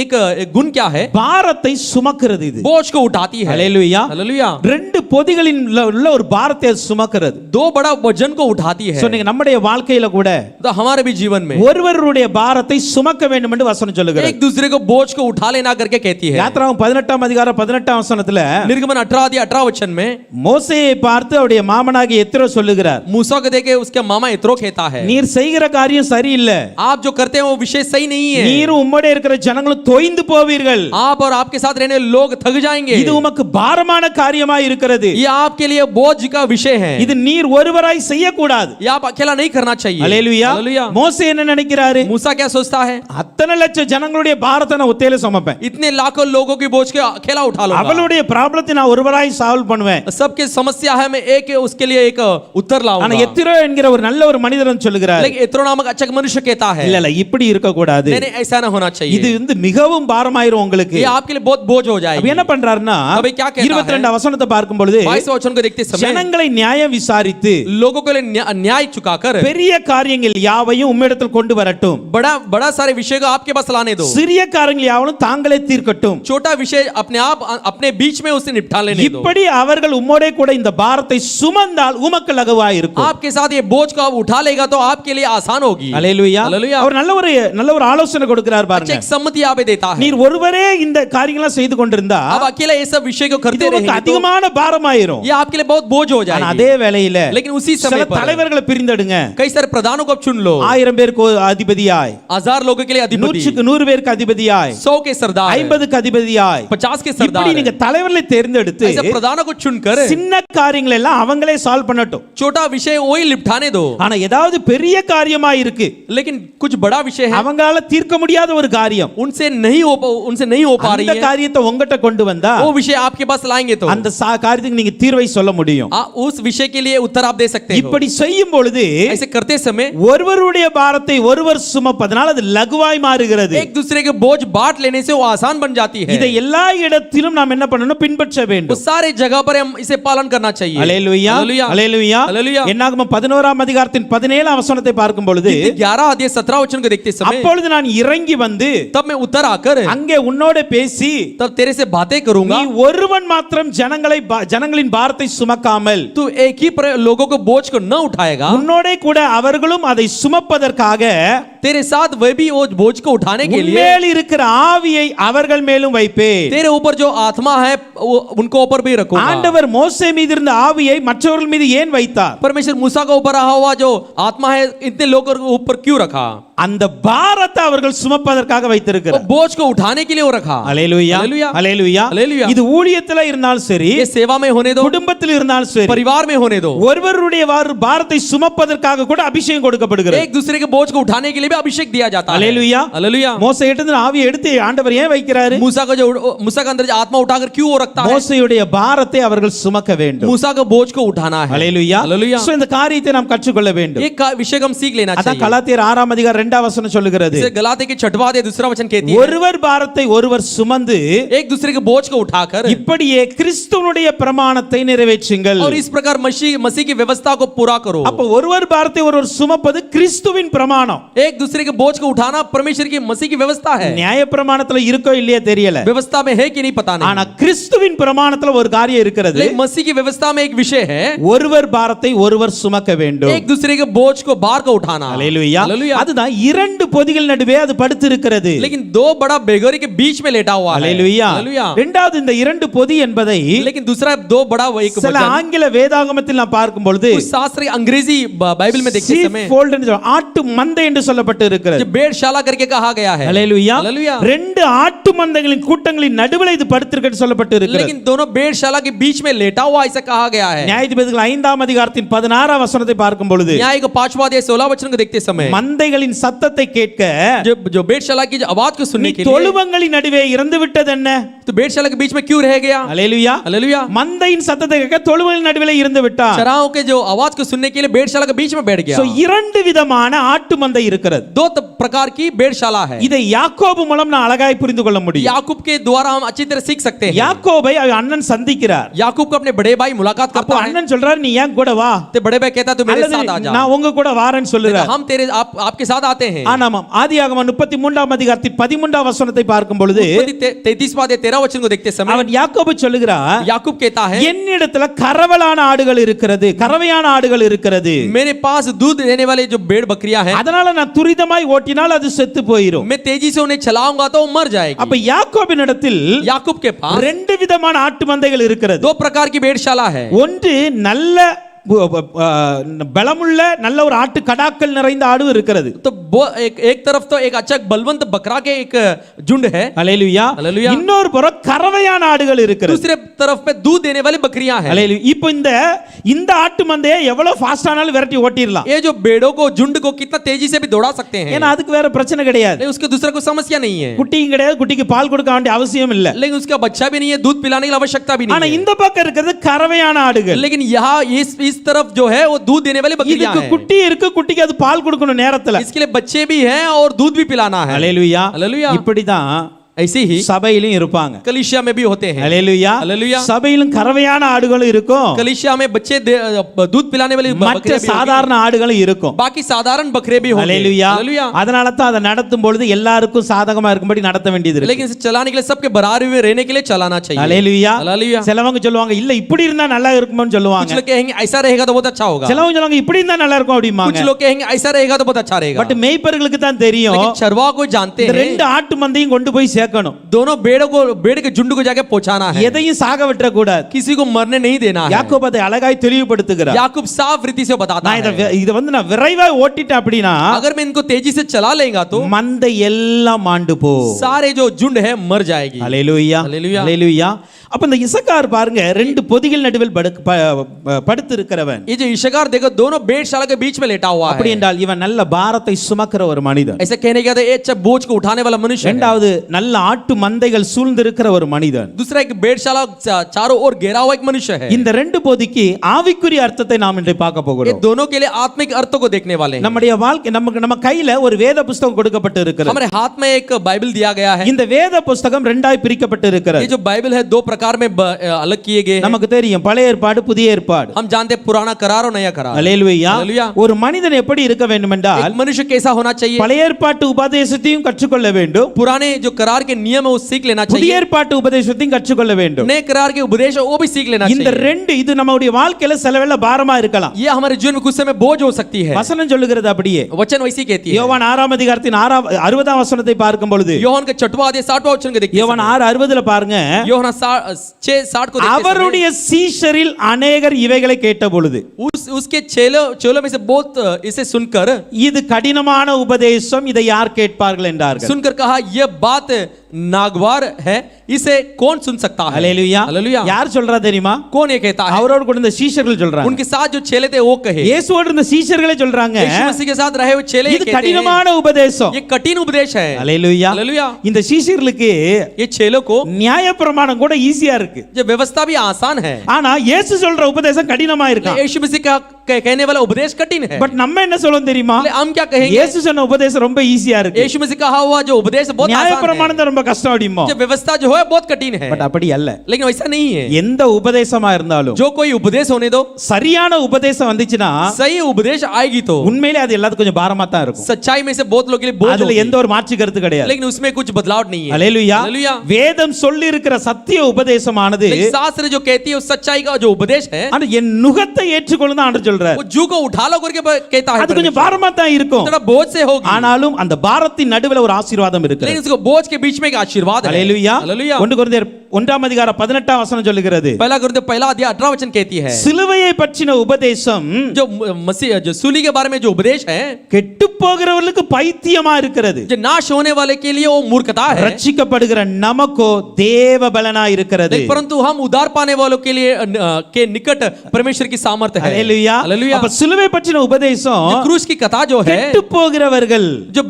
एक गुण क्या है? பாரத்தை சுமக்கிறது இது. बोझ को उठाती है। அல்லேலூயா. हालेलुया। ரெண்டு பொதிகளின் உள்ள ஒரு பாரத்தை சுமக்கிறது. दो बड़ा वजन को उठाती है। சொன்னீங்க நம்முடைய வாழ்க்கையில கூட तो हमारे भी जीवन में ஒருவருடைய பாரத்தை சுமக்க வேண்டும் என்று வசனம் சொல்லுகிறது. एक दूसरे को बोझ को उठा लेना करके कहती है। யாத்ராகமம் 18ஆம் அதிகாரம் 18ஆம் வசனத்துல निर्गमन 18 वचन में மோசேயை பார்த்து அவருடைய மாமனாகிய எத்திரோ சொல்லுகிறார், मूसा को देखे उसके मामा यित्रो कहता है, நீர் செய்கிற காரியம் சரியில்லை. आप जो करते हैं वो विषय सही नहीं है। நீரும் உம்மோடு இருக்கிற ஜனங்களும் தோய்ந்து போவீர்கள். आप और आपके साथ रहने लोग थक जाएंगे। இது உமக்கு பாரமான காரியமாய் இருக்கிறது. ये आपके लिए बोझ का विषय है। இது நீர் ஒருவராய் செய்யக்கூடாது. ये आप अकेला नहीं करना चाहिए। அல்லேலூயா. हालेलुया। மோசே என்ன நினைக்கிறாரு? मूसा क्या सोचता है? அத்தனை லட்சம் ஜனங்களுடைய பாரத்தை நான் ஒத்தையில சுமப்பேன். इतने लाखों लोगों की बोझ के अकेला उठा लूंगा। அவளுடைய ப்ராப்ளத்தை நான் ஒருவராய் சால்வ் பண்ணுவேன். सबके समस्या है, मैं एक उसके लिए एक उत्तर ஆனா लाऊंगा। எத்திரோ என்கிற ஒரு நல்ல ஒரு மனிதன் சொல்லுகிறார், लेकिन एत्रो नामक अच्छा मनुष्य कहता है, இல்ல இல்ல இப்படி இருக்க கூடாது, नहीं नहीं ऐसा ना होना இது चाहिए, வந்து மிகவும் பாரமாயிரும் உங்களுக்கு. ये आपके लिए बहुत बोझ हो அப்ப जाएगी। என்ன பண்றாருன்னா अभी क्या कहता है? 22 வசனத்தை பார்க்கும் பொழுது 22 वचन को देखते समय ஜனங்களை நியாயம் விசாரித்து लोगों के लिए न्याय चुकाकर பெரிய காரியங்கள் யாவையும் உம்மிடத்தில் கொண்டு வரட்டும், बड़ा बड़ा सारे विषय को आपके पास लाने दो, சிறிய காரியங்கள் யாவனும் தாங்களே தீர்க்கட்டும். छोटा विषय अपने आप अपने बीच में उसे निपटा लेने दो। இப்படி அவர்கள் உம்மோடே கூட இந்த பாரத்தை சுமந்தால் உமக்கு லகுவாய் இருக்கும். आपके साथ ये बोझ को आप उठा लेगा तो आपके लिए आसान होगी। அல்லேலூயா. हालेलुया। அவர் நல்ல ஒரு ஆலோசனை கொடுக்கிறார் अच्छा பாருங்க. एक सम्मति यहाँ पे देता है, நீர் ஒருவரே இந்த காரியங்களை செய்து கொண்டிருந்தா अब अकेले ये सब विषय को இது करते உங்களுக்கு रहेंगे तो அதிகமான பாரமாயிரும். ये आपके लिए बहुत बोझ हो ஆனா जाएगी। அதே வேளையில लेकिन उसी சில समय पर தலைவர்களை பிரிந்தெடுங்க. कई सारे प्रधानों को आप चुन लो, 1000 பேருக்கு அதிபதியாய், 1000 लोगों के लिए अधिपति, 100 பேருக்கு அதிபதியாய், 100 के सरदार, 50க்கு அதிபதியாய், 50 के இப்படி सरदार, நீங்க தலைவர்களை தேர்ந்தெடுத்து ऐसे प्रधानों को चुनकर சின்ன காரியங்களை எல்லாம் அவங்களே சால்வ் பண்ணட்டும். छोटा विषय वही निपटाने दो। ஆனா ஏதாவது பெரிய காரியமா இருக்கு, लेकिन कुछ बड़ा विषय है, அவங்களால தீர்க்க முடியாத ஒரு காரியம், उनसे नहीं हो पा रही அந்த है, காரியத்தை உங்ககிட்ட கொண்டு வந்தா वो विषय आपके पास लाएंगे तो அந்த காரியத்துக்கு நீங்க தீர்வை சொல்ல முடியும். उस विषय के लिए उत्तर आप दे सकते हो। இப்படி செய்யும் பொழுது ऐसे करते समय ஒருவருடைய பாரத்தை ஒருவர் சுமப்பதனால் அது லகுவாய் மாறுகிறது. एक दूसरे के बोझ बांट लेने से वो आसान बन जाती है। இதை எல்லா இடத்திலும் நாம் என்ன பண்ணணும், பின்பற்ற वो வேண்டும். सारे जगह पर हम इसे पालन करना चाहिए। அல்லேலூயா, हालेलुया, அல்லேலூயா. हालेलुया। என்னாகமம் 11ஆம் அதிகாரத்தின் 17ஆம் வசனத்தை பார்க்கும் பொழுது 11 अध्याय 17 वचन को देखते समय அப்பொழுது நான் இறங்கி வந்து तब मैं उतर आकर அங்கே உன்னோட பேசி तब तेरे से बातें करूंगा, நீ ஒருவன் மாத்திரம் ஜனங்களின் பாரத்தை சுமக்காமல் तू एक ही लोगों को बोझ को न उठाएगा, உன்னோட கூட அவர்களும் அதை சுமப்பதற்காக तेरे साथ वह भी वो बोझ को उठाने के लिए உன்மேல் இருக்கிற ஆவியை அவர்கள் மேலும் வைப்பேன். तेरे ऊपर जो आत्मा है वो उनको ऊपर भी रखूंगा। ஆண்டவர் மோசே மீது இருந்த ஆவியை மற்றவர்கள் மீது ஏன் வைத்தார்? परमेश्वर मूसा का ऊपर रहा हुआ जो आत्मा है इतने लोगों के ऊपर क्यों रखा? அந்த பாரத்தை அவர்கள் சுமப்பதற்காக वो வைத்திருக்கிறார். बोझ को उठाने के लिए वो रखा। அல்லேலூயா, हालेलुया, அல்லேலூயா. हालेलुया। இது ஊழியத்துல இருந்தாலும் சரி, ये सेवा में होने दो, குடும்பத்தில் இருந்தாலும் சரி, परिवार में होने दो, ஒருவருடைய பாரத்தை சுமப்பதற்காக கூட அபிஷேகம் கொடுக்கப்படுகிறது. एक दूसरे के बोझ को उठाने के लिए भी अभिषेक दिया जाता है। அல்லேலூயா. हालेलुया। மோசே எடுத்து ஆவியை எடுத்து ஆண்டவர் ஏன் வைக்கிறாரு? मूसा का अंदर जो आत्मा उठाकर क्यों वो रखता है? மோசேயுடைய பாரத்தை அவர்கள் சுமக்க வேண்டும். मूसा का बोझ को उठाना है। அல்லேலூயா. हालेलुया। சோ இந்த காரியத்தை நாம் கற்றுக்கொள்ள வேண்டும். एक विषय हम सीख लेना அதான் चाहिए। கலாத்தியர் 6ஆம் அதிகாரம் 2ஆம் வசனம் சொல்லுகிறது, इसे गलाते के 6वां अध्याय 2 वचन कहती है, ஒருவர் பாரத்தை ஒருவர் சுமந்து एक दूसरे के बोझ को उठाकर இப்படியே கிறிஸ்துவனுடைய பிரமாணத்தை நிறைவேற்றுங்கள். और इस प्रकार मसीह की व्यवस्था को पूरा करो। அப்ப ஒருவர் பாரத்தை ஒருவர் சுமப்பது கிறிஸ்துவின் பிரமாணம். एक दूसरे के बोझ को उठाना परमेश्वर की मसीह की व्यवस्था है। நியாய பிரமாணத்துல இருக்கோ இல்லையா தெரியல, व्यवस्था में है कि नहीं पता ஆனா नहीं, கிறிஸ்துவின் பிரமாணத்துல ஒரு காரியம் இருக்கிறது. लेकिन मसीह की व्यवस्था में एक विषय है, ஒருவர் பாரத்தை ஒருவர் சுமக்க வேண்டும். एक दूसरे के बोझ को बाहर को उठाना। அல்லேலூயா. हालेलुया। அதுதான் இரண்டு பொதிகள் நடுவே அது படுத்து இருக்கிறது. लेकिन दो बड़ा बेगोरी के बीच में लेटा हुआ है। அல்லேலூயா. हालेलुया। இரண்டாவது இந்த இரண்டு பொதி என்பதை लेकिन दूसरा दो बड़ा एक சில वचन ஆங்கில வேதாகமத்தில் நான் பார்க்கும் பொழுது कुछ शास्त्री अंग्रेजी बाइबल में देखते समय sheepfold என்று ஆட்டு மந்தை என்று சொல்லப்பட்டு இருக்கிறது. जो भेड़शाला करके कहा गया है। அல்லேலூயா. हालेलुया। ரெண்டு ஆட்டு மந்தைகளின் கூட்டங்களின் நடுவில் இது படுத்திருக்கிறது சொல்லப்பட்டு இருக்கிறது. लेकिन दोनों भेड़शाला के बीच में लेटा हुआ ऐसा कहा गया है। நியாயாதிபதிகள் 5ஆம் அதிகாரத்தின் 16ஆம் வசனத்தை பார்க்கும் பொழுது न्याय को 5वां अध्याय 16 वचन को देखते समय மந்தைகளின் சத்தத்தை கேட்க जो भेड़शाला की आवाज को सुनने के लिए தொழுவங்களின் நடுவே இறந்து விட்டது என்ன? तो भेड़शाला के बीच में क्यों रह गया? அல்லேலூயா. हालेलुया। மந்தையின் சத்தத்தை கேட்க தொழுவங்களின் நடுவே இருந்து விட்டார். चराओं के जो आवाज को सुनने के लिए भेड़शाला के बीच में बैठ गया। சோ இரண்டு விதமான ஆட்டு மந்தை இருக்கிறது. दो प्रकार की भेड़शाला है। இதை யாக்கோபு மூலம் நான் அழகாய் புரிந்து கொள்ள முடியும். याकूब के द्वारा हम अच्छी तरह सीख सकते हैं। யாக்கோபை அண்ணன் சந்திக்கிறார். याकूब को अपने बड़े भाई मुलाकात அப்போ करता है। அண்ணன் சொல்றார் நீ ஏன் கூட வா, तो बड़े भाई कहता तू मेरे அல்லது साथ आ जा। நான் உங்க கூட வாரேன்னு சொல்றார். हम आपके साथ आते हैं। ஆனாம் ஆதியாகமம் 33ஆம் அதிகாரத்தின் 13ஆம் வசனத்தை பார்க்கும் பொழுது 33वां अध्याय 13 वचन को देखते समय அவன் யாக்கோபு சொல்லுகிறார், याकूब कहता है என்னிடத்துல கறவலான ஆடுகள் இருக்கிறது, கறவையான ஆடுகள் இருக்கிறது, मेरे पास दूध देने वाले जो भेड़ बकरियां हैं, அதனால நான் துரிதமாய் ஓட்டினால் அது செத்து போயிடும். मैं तेजी से उन्हें चलाऊंगा तो वो मर जाएगी। அப்ப யாக்கோபின் இடத்தில் याकूब के पास ரெண்டு விதமான ஆட்டு மந்தைகள் இருக்கிறது. दो प्रकार की भेड़शाला है। ஒன்று நல்ல பலமுள்ள நல்ல ஒரு ஆட்டு கடாக்கள் நிறைந்த ஆடு இருக்கிறது. तो एक तरफ तो एक अच्छा बलवंत बकरा के एक झुंड है, அல்லேலூயா. हालेलुया। இன்னொரு புறம் கறவையான ஆடுகள் இருக்கிறது. दूसरे तरफ पे दूध देने वाली बकरियां हैं। அல்லேலூயா. இப்போ இந்த ஆட்டு மந்தையை எவ்வளவு ஃபாஸ்ட் ஆனாலும் விரட்டி ஓட்டிரலாம். ये जो भेड़ों को झुंड को कितना तेजी से भी दौड़ा सकते हैं, ஏன்னா அதுக்கு வேற பிரச்சனை கிடையாது. लेकिन उसके दूसरा कोई समस्या नहीं है, குட்டியும் கிடையாது, குட்டிக்கு பால் கொடுக்க வேண்டிய அவசியம் இல்ல. लेकिन उसका बच्चा भी नहीं है, दूध पिलाने की आवश्यकता भी ஆனா नहीं है। இந்த பக்கம் இருக்கிறது கறவையான ஆடுகள். लेकिन यहाँ इस तरफ जो है वो दूध देने वाली बकरियां இதுக்கு हैं। குட்டி இருக்கு, குட்டிக்கு அது பால் கொடுக்கணும் நேரத்துல. इसके लिए बच्चे भी हैं और दूध भी पिलाना है। அல்லேலூயா. हालेलुया। இப்படிதான் ऐसे ही சபையிலும் இருப்பாங்க. कलीसिया में भी होते हैं। அல்லேலூயா. हालेलुया। சபையிலும் கறவையான ஆடுகளும் இருக்கும், कलीसिया में बच्चे दूध पिलाने वाली மற்ற बकरियां भी சாதாரண ஆடுகளும் இருக்கும். होंगी, बाकी साधारण बकरे भी होंगे। அல்லேலூயா. हालेलुया। அதனால தான் அதை நடத்தும் பொழுது எல்லாருக்கும் சாதகமா இருக்கும்படி நடத்த வேண்டியது இருக்கு. लेकिन इसे चलाने के लिए सबके बराबर हुए रहने के लिए चलाना चाहिए। அல்லேலூயா. हालेलुया। சிலவங்க சொல்லுவாங்க இல்ல இப்படி இருந்தா நல்லா இருக்கும்னு कुछ சொல்லுவாங்க. लोग कहेंगे ऐसा रहेगा तो बहुत अच्छा होगा, சிலவங்க சொல்லுவாங்க இப்படி இருந்தா நல்லா இருக்கும் कुछ அப்படிம்பாங்க. लोग कहेंगे ऐसा रहेगा तो बहुत अच्छा रहेगा। பட் மேய்ப்பர்களுக்கு தான் தெரியும் लेकिन चरवाह को जानते இந்த हैं ரெண்டு ஆட்டு மந்தையும் கொண்டு போய் சேர்க்கணும். दोनों भेड़ के झुंड को जाके पहुंचाना है, எதையும் சாக விட்டுற கூடாது. किसी को मरने नहीं देना है। யாக்கோபு அதை அழகாய் தெளிவுபடுத்துகிறார். याकूब साफ रीति से बताता நான் है, இத நான் விரைவா ஓட்டிட்டேன் அப்படினா अगर मैं इनको तेजी से चला लेगा तो மந்தை எல்லாம் மாண்டு போ. सारे जो झुंड है मर जाएगी। அல்லேலூயா. அல்லேலூயா. அல்லேலூயா. அப்ப இந்த இசக்கார் பாருங்க ரெண்டு பொதிகள் நடுவில் படுத்து இருக்கிறவன். ये जो इशकार देखो दोनों भेड़शाला के बीच में लेटा हुआ அப்படி है, என்றால் இவன் நல்ல பாரத்தை சுமக்கிற ஒரு மனிதன். ऐसे कहने का ये अच्छा बोझ को उठाने वाला मनुष्य है। இரண்டாவது நல்ல ஆட்டு மந்தைகள் சூழ்ந்திருக்கிற ஒரு மனிதன். दूसरा एक भेड़शाला चारों ओर घेरा हुआ एक मनुष्य है। இந்த ரெண்டு பொதிக்கு ஆவிக்குரிய அர்த்தத்தை நாம் இன்று பார்க்க ये போகிறோம். दोनों के लिए आत्मिक अर्थों को देखने वाले हैं। நம்முடைய வாழ்க்கை நம்ம கையில ஒரு வேத புத்தகம் கொடுக்கப்பட்டு இருக்கிறது. हमारे हाथ में एक बाइबल दिया गया है। இந்த வேத புத்தகம் ரெண்டாய் பிரிக்கப்பட்டு ये இருக்கிறது. जो बाइबल है दो प्रकार में अलग किए गए हैं। நமக்கு தெரியும் பழைய ஏற்பாடு புதிய ஏற்பாடு. हम जानते हैं पुराना करार और नया करार। அல்லேலூயா. हालेलुया। ஒரு மனிதன் எப்படி இருக்க வேண்டும் என்றால் एक मनुष्य कैसा होना चाहिए, பழைய ஏற்பாட்டு உபதேசத்தையும் கற்றுக்கொள்ள வேண்டும், पुराने जो करार के नियम है वो सीख लेना புதிய चाहिए, ஏற்பாட்டு உபதேசத்தையும் கற்றுக்கொள்ள வேண்டும். नए करार के उपदेश है वो भी सीख लेना இந்த चाहिए। ரெண்டு இது நம்முடைய வாழ்க்கையில சிலவேளை பாரமா இருக்கலாம். ये हमारे जीवन में कुछ समय बोझ हो सकती है। வசனம் சொல்லுகிறது அப்படியே. वचन वैसी कहती है। யோவான் 6 அதிகாரத்தின் 60ஆம் வசனத்தை பார்க்கும் பொழுது யோவான் का 6वां अध्याय 60वां वचन को देखिए। யோவான் 6:60 பாருங்க. யோவான் 6:60 को देखते அவருடைய சீஷரில் अनेகர் இவைகளை கேட்ட பொழுது उसके चेलों में से बहुत इसे सुनकर இது கடினமான உபதேசம், இதை யார் கேட்பார்கள் என்றார்கள். सुनकर कहा यह बात नागवार है, इसे कौन सुन सकता है। அல்லேலூயா. हालेलुया। யார் சொல்றா தெரியுமா? कौन ये कहता है? அவரோடு கூட இந்த சீஷர்கள் சொல்றாங்க. उनके साथ जो चेले थे वो कहे, இயேசுவோடு இருந்த சீஷர்களே சொல்றாங்க यीशु मसीह के साथ रहे हुए चेले இது कहते हैं கடினமான உபதேசம். ये कठिन उपदेश है। அல்லேலூயா. हालेलुया। இந்த சீஷர்களுக்கு ये चेलों को நியாயப்பிரமாணம் கூட ஈஸியா இருக்கு, जो व्यवस्था भी आसान है, ஆனா இயேசு சொல்ற உபதேசம் கடினமா இருக்கு. यीशु मसीह का कहने वाला उपदेश कठिन है। பட் நம்ம என்ன சொல்றோம் தெரியுமா? हम क्या कहेंगे? இயேசு சொன்ன உபதேசம் ரொம்ப ஈஸியா இருக்கு, यीशु मसीह कहा हुआ जो उपदेश बहुत आसान है, நியாயப்பிரமாணம் தான் ரொம்ப கஷ்டம் அப்படிமோ. जो व्यवस्था जो है बहुत कठिन है। பட் அப்படி அல்ல. लेकिन वैसा नहीं है। எந்த உபதேசமா இருந்தாலும் जो कोई उपदेश होने दो, சரியான உபதேசம் வந்துச்சுன்னா सही उपदेश आएगी तो உண்மையிலே அது எல்லாத்துக்கும் கொஞ்சம் பாரமா தான் இருக்கும். सच्चाई में से बहुत लोगों के लिए बोझ அதுல होगी, எந்த ஒரு மாற்று கருத்து கிடையாது. लेकिन उसमें कुछ बदलाव नहीं है। அல்லேலூயா. हालेलुया। வேதம் சொல்லி இருக்கிற சத்திய உபதேசமானது लेकिन शास्त्र जो कहती है उस सच्चाई का जो उपदेश है ஆனா என் நுகத்தை ஏற்றுக்கொள்ளும் தான் ஆண்டவர் சொல்றார். वो जू को उठा लो करके कहता है, அது கொஞ்சம் பாரமா தான் இருக்கும், थोड़ा बोझ से होगी, ஆனாலும் அந்த பாரத்தின் நடுவுல ஒரு ஆசீர்வாதம் இருக்கு. लेकिन उसको बोझ के बीच में एक आशीर्वाद है। அல்லேலூயா. हालेलुया। 1 கொரிந்தியர் 1ஆம் அதிகாரம் 18ஆம் வசனம் சொல்லுகிறது, पहला कुरिन्थियों पहला अध्याय 18 वचन कहती है, சிலுவையை பற்றின உபதேசம் जो मसीह जो सूली के बारे में जो उपदेश है கெட்டு போகிறவர்களுக்கு பைத்தியமா இருக்கிறது, जो नाश होने वाले के लिए वो मूर्खता है, ரட்சிக்கப்படுகிற நமக்கோ தேவ பலனா இருக்கிறது. लेकिन परंतु हम उद्धार पाने वालों के लिए के निकट परमेश्वर की सामर्थ्य है। அல்லேலூயா. हालेलुया। அப்ப சிலுவை பற்றின உபதேசம் जो क्रूस की कथा जो है கெட்டு போகிறவர்கள், जो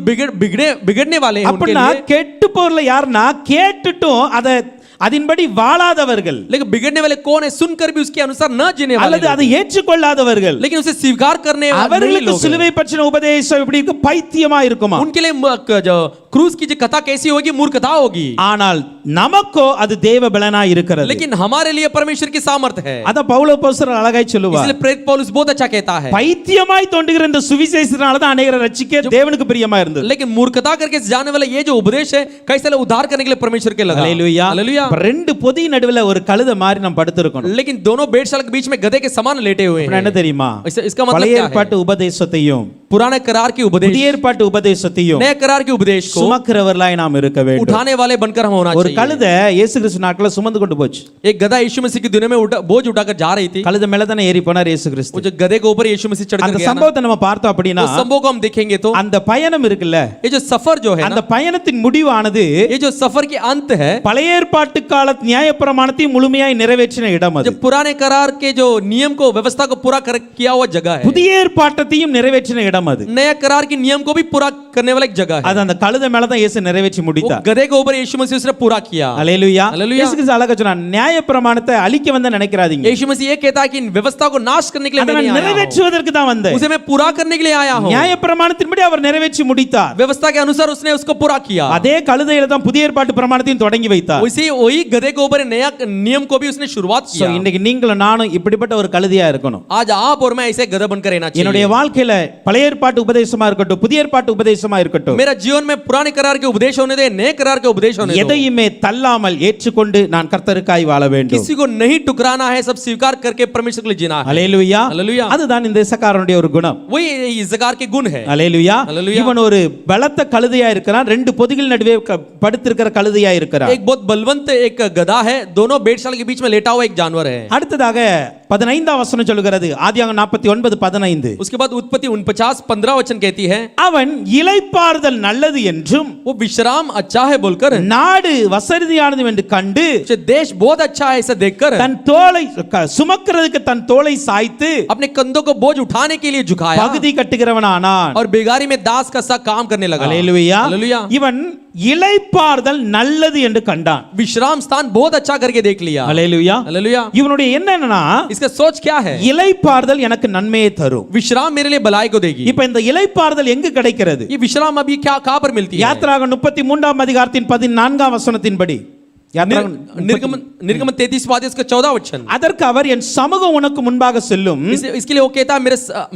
बिगड़ने वाले हैं उनके அப்படின்னா लिए, கெட்டு போறல யாருன்னா கேட்டுட்டும் அதின்படி வாழாதவர்கள், लेकिन बिगड़ने वाले कौन है? सुनकर भी उसके अनुसार न जीने वाले அல்லது அதை ஏற்றுக்கொள்ளாதவர்கள், लेकिन उसे स्वीकार करने वाले அவர்களுக்கு लोग हैं। சிலுவை பற்றின உபதேசம் எப்படி இருக்கு? பைத்தியமா இருக்குமா? उनके लिए जो क्रूस की जो कथा कैसी होगी? मूर्खता होगी। ஆனால் நமக்கோ அது தேவ பலனா இருக்கிறது. लेकिन हमारे लिए परमेश्वर की सामर्थ्य है। அத பவுல் அப்போஸ்தலர் அழகாய் சொல்லுவார், इसलिए प्रेरित पौलुस बहुत अच्छा कहता है, பைத்தியமாய் தோன்றுகிற இந்த சுவிசேஷத்தினால தான் अनेகரை ரட்சிக்க தேவனுக்கு பிரியமா இருந்தது. लेकिन मूर्खता करके जाने वाला ये जो उपदेश है कई सारे उद्धार करने के लिए परमेश्वर के लगा। அல்லேலூயா. हालेलुया। ரெண்டு பொதி நடுவுல ஒரு கழுதை மாதிரி நம்ம படுத்திருக்கணும். लेकिन दोनों भेड़शाला के बीच में गधे के समान लेटे हुए என்ன हैं। தெரியுமா? इसका मतलब பழைய क्या है? ஏற்பாட்டு உபதேசத்தையும் पुराने करार के उपदेश, புதிய ஏற்பாட்டு உபதேசத்தையும் नए करार के उपदेश को சுமக்கிறவர்களாய் நாம் இருக்க வேண்டும். उठाने वाले बनकर हम होना ஒரு चाहिए। கழுதை இயேசு கிறிஸ்து நாட்கள சுமந்து கொண்டு போச்சு. एक गधा यीशु मसीह की दुनिया में बोझ उठाकर जा रही थी। கழுதை மேல தானே ஏறி போனார் இயேசு वो கிறிஸ்து. जो गधे के ऊपर यीशु मसीह चढ़कर அந்த गया ना, சம்பவத்தை நம்ம பார்த்தோம் அப்படினா उस संभव को हम देखेंगे तो அந்த பயணம் இருக்குல்ல, ये जो सफर जो है அந்த ना, பயணத்தின் முடிவானது ये जो सफर की अंत है, பழைய ஏற்பாட்டு கால நியாயப்பிரமாணத்தை முழுமையாய் நிறைவேற்றின இடம் அது. जो पुराने करार के जो नियम को व्यवस्था को पूरा किया हुआ जगह है, புதிய ஏற்பாட்டையும் நிறைவேற்றின இடம் அது. नया करार के नियम को भी पूरा करने वाला एक जगह है। அது அந்த கழுதை மேல தான் இயேசு நிறைவேற்றி वो முடித்தார். गधे के ऊपर यीशु मसीह उसने पूरा किया। அல்லேலூயா. அல்லேலூயா. இயேசு கிறிஸ்து அழகா சொன்னார், நியாயப்பிரமாணத்தை அழிக்க வந்த நினைக்கிறாதீங்க. यीशु मसीह ये कहता है कि इन व्यवस्था को नाश करने के लिए அதை मैं नहीं आया हूं, நிறைவேற்றுவதற்கு தான் வந்தேன். उसे मैं पूरा करने के लिए आया हूं। நியாயப்பிரமாணத்தின்படி அவர் நிறைவேற்றி முடித்தார். व्यवस्था के अनुसार उसने उसको पूरा किया। அதே கழுதையில தான் புதிய ஏற்பாட்டு பிரமாணத்தையும் தொடங்கி வைத்தார். उसी वही गधे के ऊपर नया नियम को भी उसने शुरुआत சோ किया। இன்னைக்கு நீங்களும் நானும் இப்படிப்பட்ட ஒரு கழுதையா இருக்கணும். आज आप और मैं ऐसे गधा बनकर रहना என்னுடைய चाहिए। வாழ்க்கையில பழைய ஏற்பாட்டு உபதேசமா இருக்கட்டும், புதிய ஏற்பாட்டு உபதேசமா இருக்கட்டும், मेरा जीवन में पुराने करार के उपदेश होने दे, नए करार के उपदेश होने दो। எதையுமே தள்ளாமல் ஏற்றுக்கொண்டு நான் கர்த்தருக்காய் வாழ வேண்டும். किसी को नहीं टुकराना है, सब स्वीकार करके परमेश्वर के लिए जीना है। அல்லேலூயா. அல்லேலூயா. அதுதான் இந்த இசக்காரனுடைய ஒரு குணம். वही इस्साकार के गुण है। அல்லேலூயா. அல்லேலூயா. இவன் ஒரு பலத்த கழுதையா இருக்கிறான், ரெண்டு பொதிகள் நடுவே படுத்திருக்கிற கழுதையா இருக்கிறான். एक बहुत बलवंत एक गधा है, दोनों भेड़शाला के बीच में लेटा हुआ एक जानवर है। அடுத்ததாக 15ஆம் வசனம் சொல்லுகிறது, ஆதியாகமம் 49:15. उसके बाद उत्पत्ति 49:15 वचन कहती है, அவன் இளைப்பாறுதல் நல்லது என்றும் वो विश्राम अच्छा है बोलकर, நாடு வசதியானது என்று கண்டு जो देश बहुत अच्छा है ऐसा देखकर, தன் தோளை சுமக்கிறதுக்கு தன் தோளை சாய்த்து अपने कंधों को बोझ उठाने के लिए झुकाया பகுதி கட்டுகிறவனானான். और बेगारी में दास का सा काम करने लगा। அல்லேலூயா. हालेलुया। இவன் இளைப்பாறுதல் நல்லது என்று கண்டான். विश्राम स्थान बहुत अच्छा करके देख लिया। அல்லேலூயா. हालेलुया। இவனுடைய என்னன்னா, इसका सोच क्या है? இளைப்பாறுதல் எனக்கு நன்மையை தரும். विश्राम मेरे लिए भलाई को देगी। இப்ப இந்த இளைப்பாறுதல் எங்கு கிடைக்கிறது? ये विश्राम अभी क्या कहां पर मिलती है? யாத்திராகமம் 33ஆம் அதிகாரத்தின் 14ஆம் வசனத்தின்படி, निर्गमन 33 इसका 14 वचन, அதற்கு அவர் என் சமூகம் உனக்கு முன்பாக செல்லும், इसके लिए वो कहता है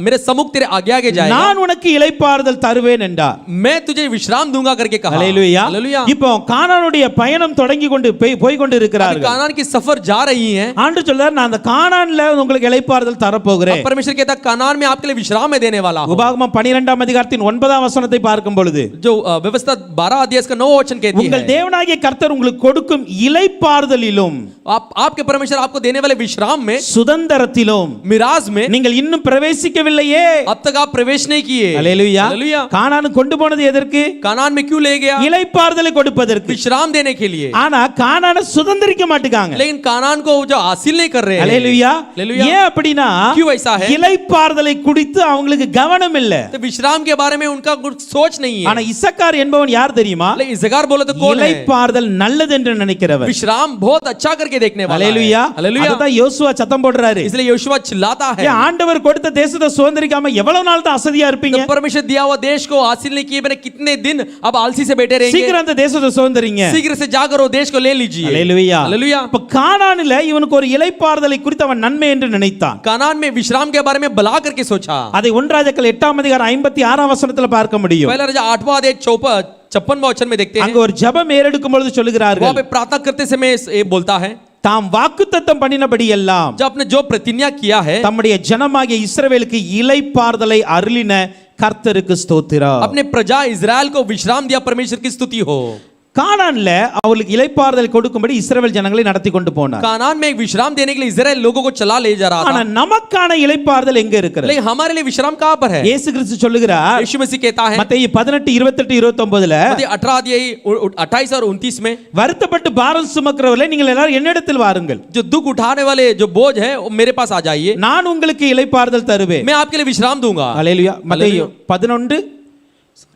मेरे सम्मुख तेरे आगे आगे जाएगा, நான் உனக்கு இளைப்பாறுதல் தருவேன் என்றார். मैं तुझे विश्राम दूंगा करके कहा। அல்லேலூயா. हालेलुया। இப்போ கானானுடைய பயணம் தொடங்கி கொண்டு போய் கொண்டு अभी இருக்கிறார்கள். कानान की सफर जा रही है। ஆண்டவர் சொல்றார், நான் அந்த கானான்ல உங்களுக்கு இளைப்பாறுதல் தர போகிறேன். अब परमेश्वर कहता है कानान में आपके लिए विश्राम में देने वाला हूं। உபாகமம் 12ஆம் அதிகாரத்தின் 9ஆம் வசனத்தை பார்க்கும் பொழுது, जो व्यवस्था 12 अध्याय इसका 9 वचन कहती உங்கள் है, தேவனாகிய கர்த்தர் உங்களுக்கு கொடுக்கும் இளைப்பாறுதலிலும் आपके परमेश्वर आपको देने वाले विश्राम में, சுதந்தரத்திலும் मिराज में நீங்கள் இன்னும் பிரவேசிக்கவில்லையே. अब तक आप प्रवेश नहीं किए। அல்லேலூயா. हालेलुया। கானான் கொண்டு போனது எதற்கு? कानान में क्यों ले गया? இளைப்பாறுதலை கொடுப்பதற்கு. विश्राम देने के लिए। ஆனா கானானை சுதந்தரிக்க மாட்டேங்காங்க. लेकिन कानान को जो हासिल नहीं कर रहे हैं। அல்லேலூயா. हालेलुया। ஏன் அப்படினா, क्यों ऐसा है? இளைப்பாறுதலை குறித்து அவங்களுக்கு கவனம் இல்ல. तो विश्राम के बारे में उनका कुछ सोच नहीं है। ஆனா இசக்கார் என்பவன் யார் தெரியுமா? लेकिन इस्साकार बोले तो कौन है? இளைப்பாறுதல் நல்லது என்று நினைக்கிறவர். विश्राम बहुत अच्छा करके देखने वाला है। அல்லேலூயா. हालेलुया। அதுதான் யோசுவா சத்தம் போடுறாரு. इसलिए योशुआ चिल्लाता है, ஏன் ஆண்டவர் கொடுத்த தேசத்தை சுதந்தரிக்காம எவ்வளவு நாள் தான் அசதியா இருப்பீங்க? तो परमेश्वर दिया हुआ देश को हासिल नहीं किए बिना कितने दिन अब आलसी से बैठे रहेंगे? சீக்கிரம் அந்த தேசத்தை சுதந்தரிங்க. शीघ्र से जाकर वो देश को ले लीजिए। அல்லேலூயா. हालेलुया। இப்ப கானானில இவனுக்கு ஒரு இளைப்பாறுதலை குறித்து அவன் நன்மை என்று நினைத்தான். कानान में विश्राम के बारे में भला करके सोचा। அதை 1 ராஜாக்கள் 8ஆம் அதிகாரம் 56ஆம் வசனத்துல பார்க்க முடியும். पहला राजा 8वां अध्याय 56वां वचन में देखते हैं, அங்க ஒரு ஜெபம் ஏறெடுக்கும் பொழுது वहां சொல்லுகிறார்கள், पे प्रार्थना करते समय ये बोलता है, தாம் வாக்குத்தத்தம் பண்ணினபடி எல்லாம் जब आपने जो प्रतिज्ञा किया है தம்முடைய ஜனமாகிய இஸ்ரவேலுக்கு இளைப்பாறுதலை அருளின கர்த்தருக்கு ஸ்தோத்திரம். अपने प्रजा इजराइल को विश्राम दिया, परमेश्वर की स्तुति हो। கானான்ல அவங்களுக்கு இளைப்பாறுதல் கொடுக்கும்படி இஸ்ரவேல் ஜனங்களை நடத்தி கொண்டு போனார். कानान में एक विश्राम देने के लिए इजराइल लोगों को चला ले जा रहा ஆனா था। நமக்கான இளைப்பாறுதல் எங்க இருக்கிறது? लेकिन हमारे लिए विश्राम कहां पर है? இயேசு கிறிஸ்து சொல்லுகிறார், यीशु मसीह कहता है மத்தேயு 18 28 29ல, मत्ती 18 अध्याय 28 और 29 में, வருத்தப்பட்டு பாரம் சுமக்கிறவர்களே நீங்கள் எல்லாரும் என்னிடத்தில் வாருங்கள், जो दुख उठाने वाले जो बोझ है वो मेरे पास आ जाइए, நான் உங்களுக்கு இளைப்பாறுதல் தருவேன். मैं आपके लिए विश्राम दूंगा। அல்லேலூயா. மத்தேயு 11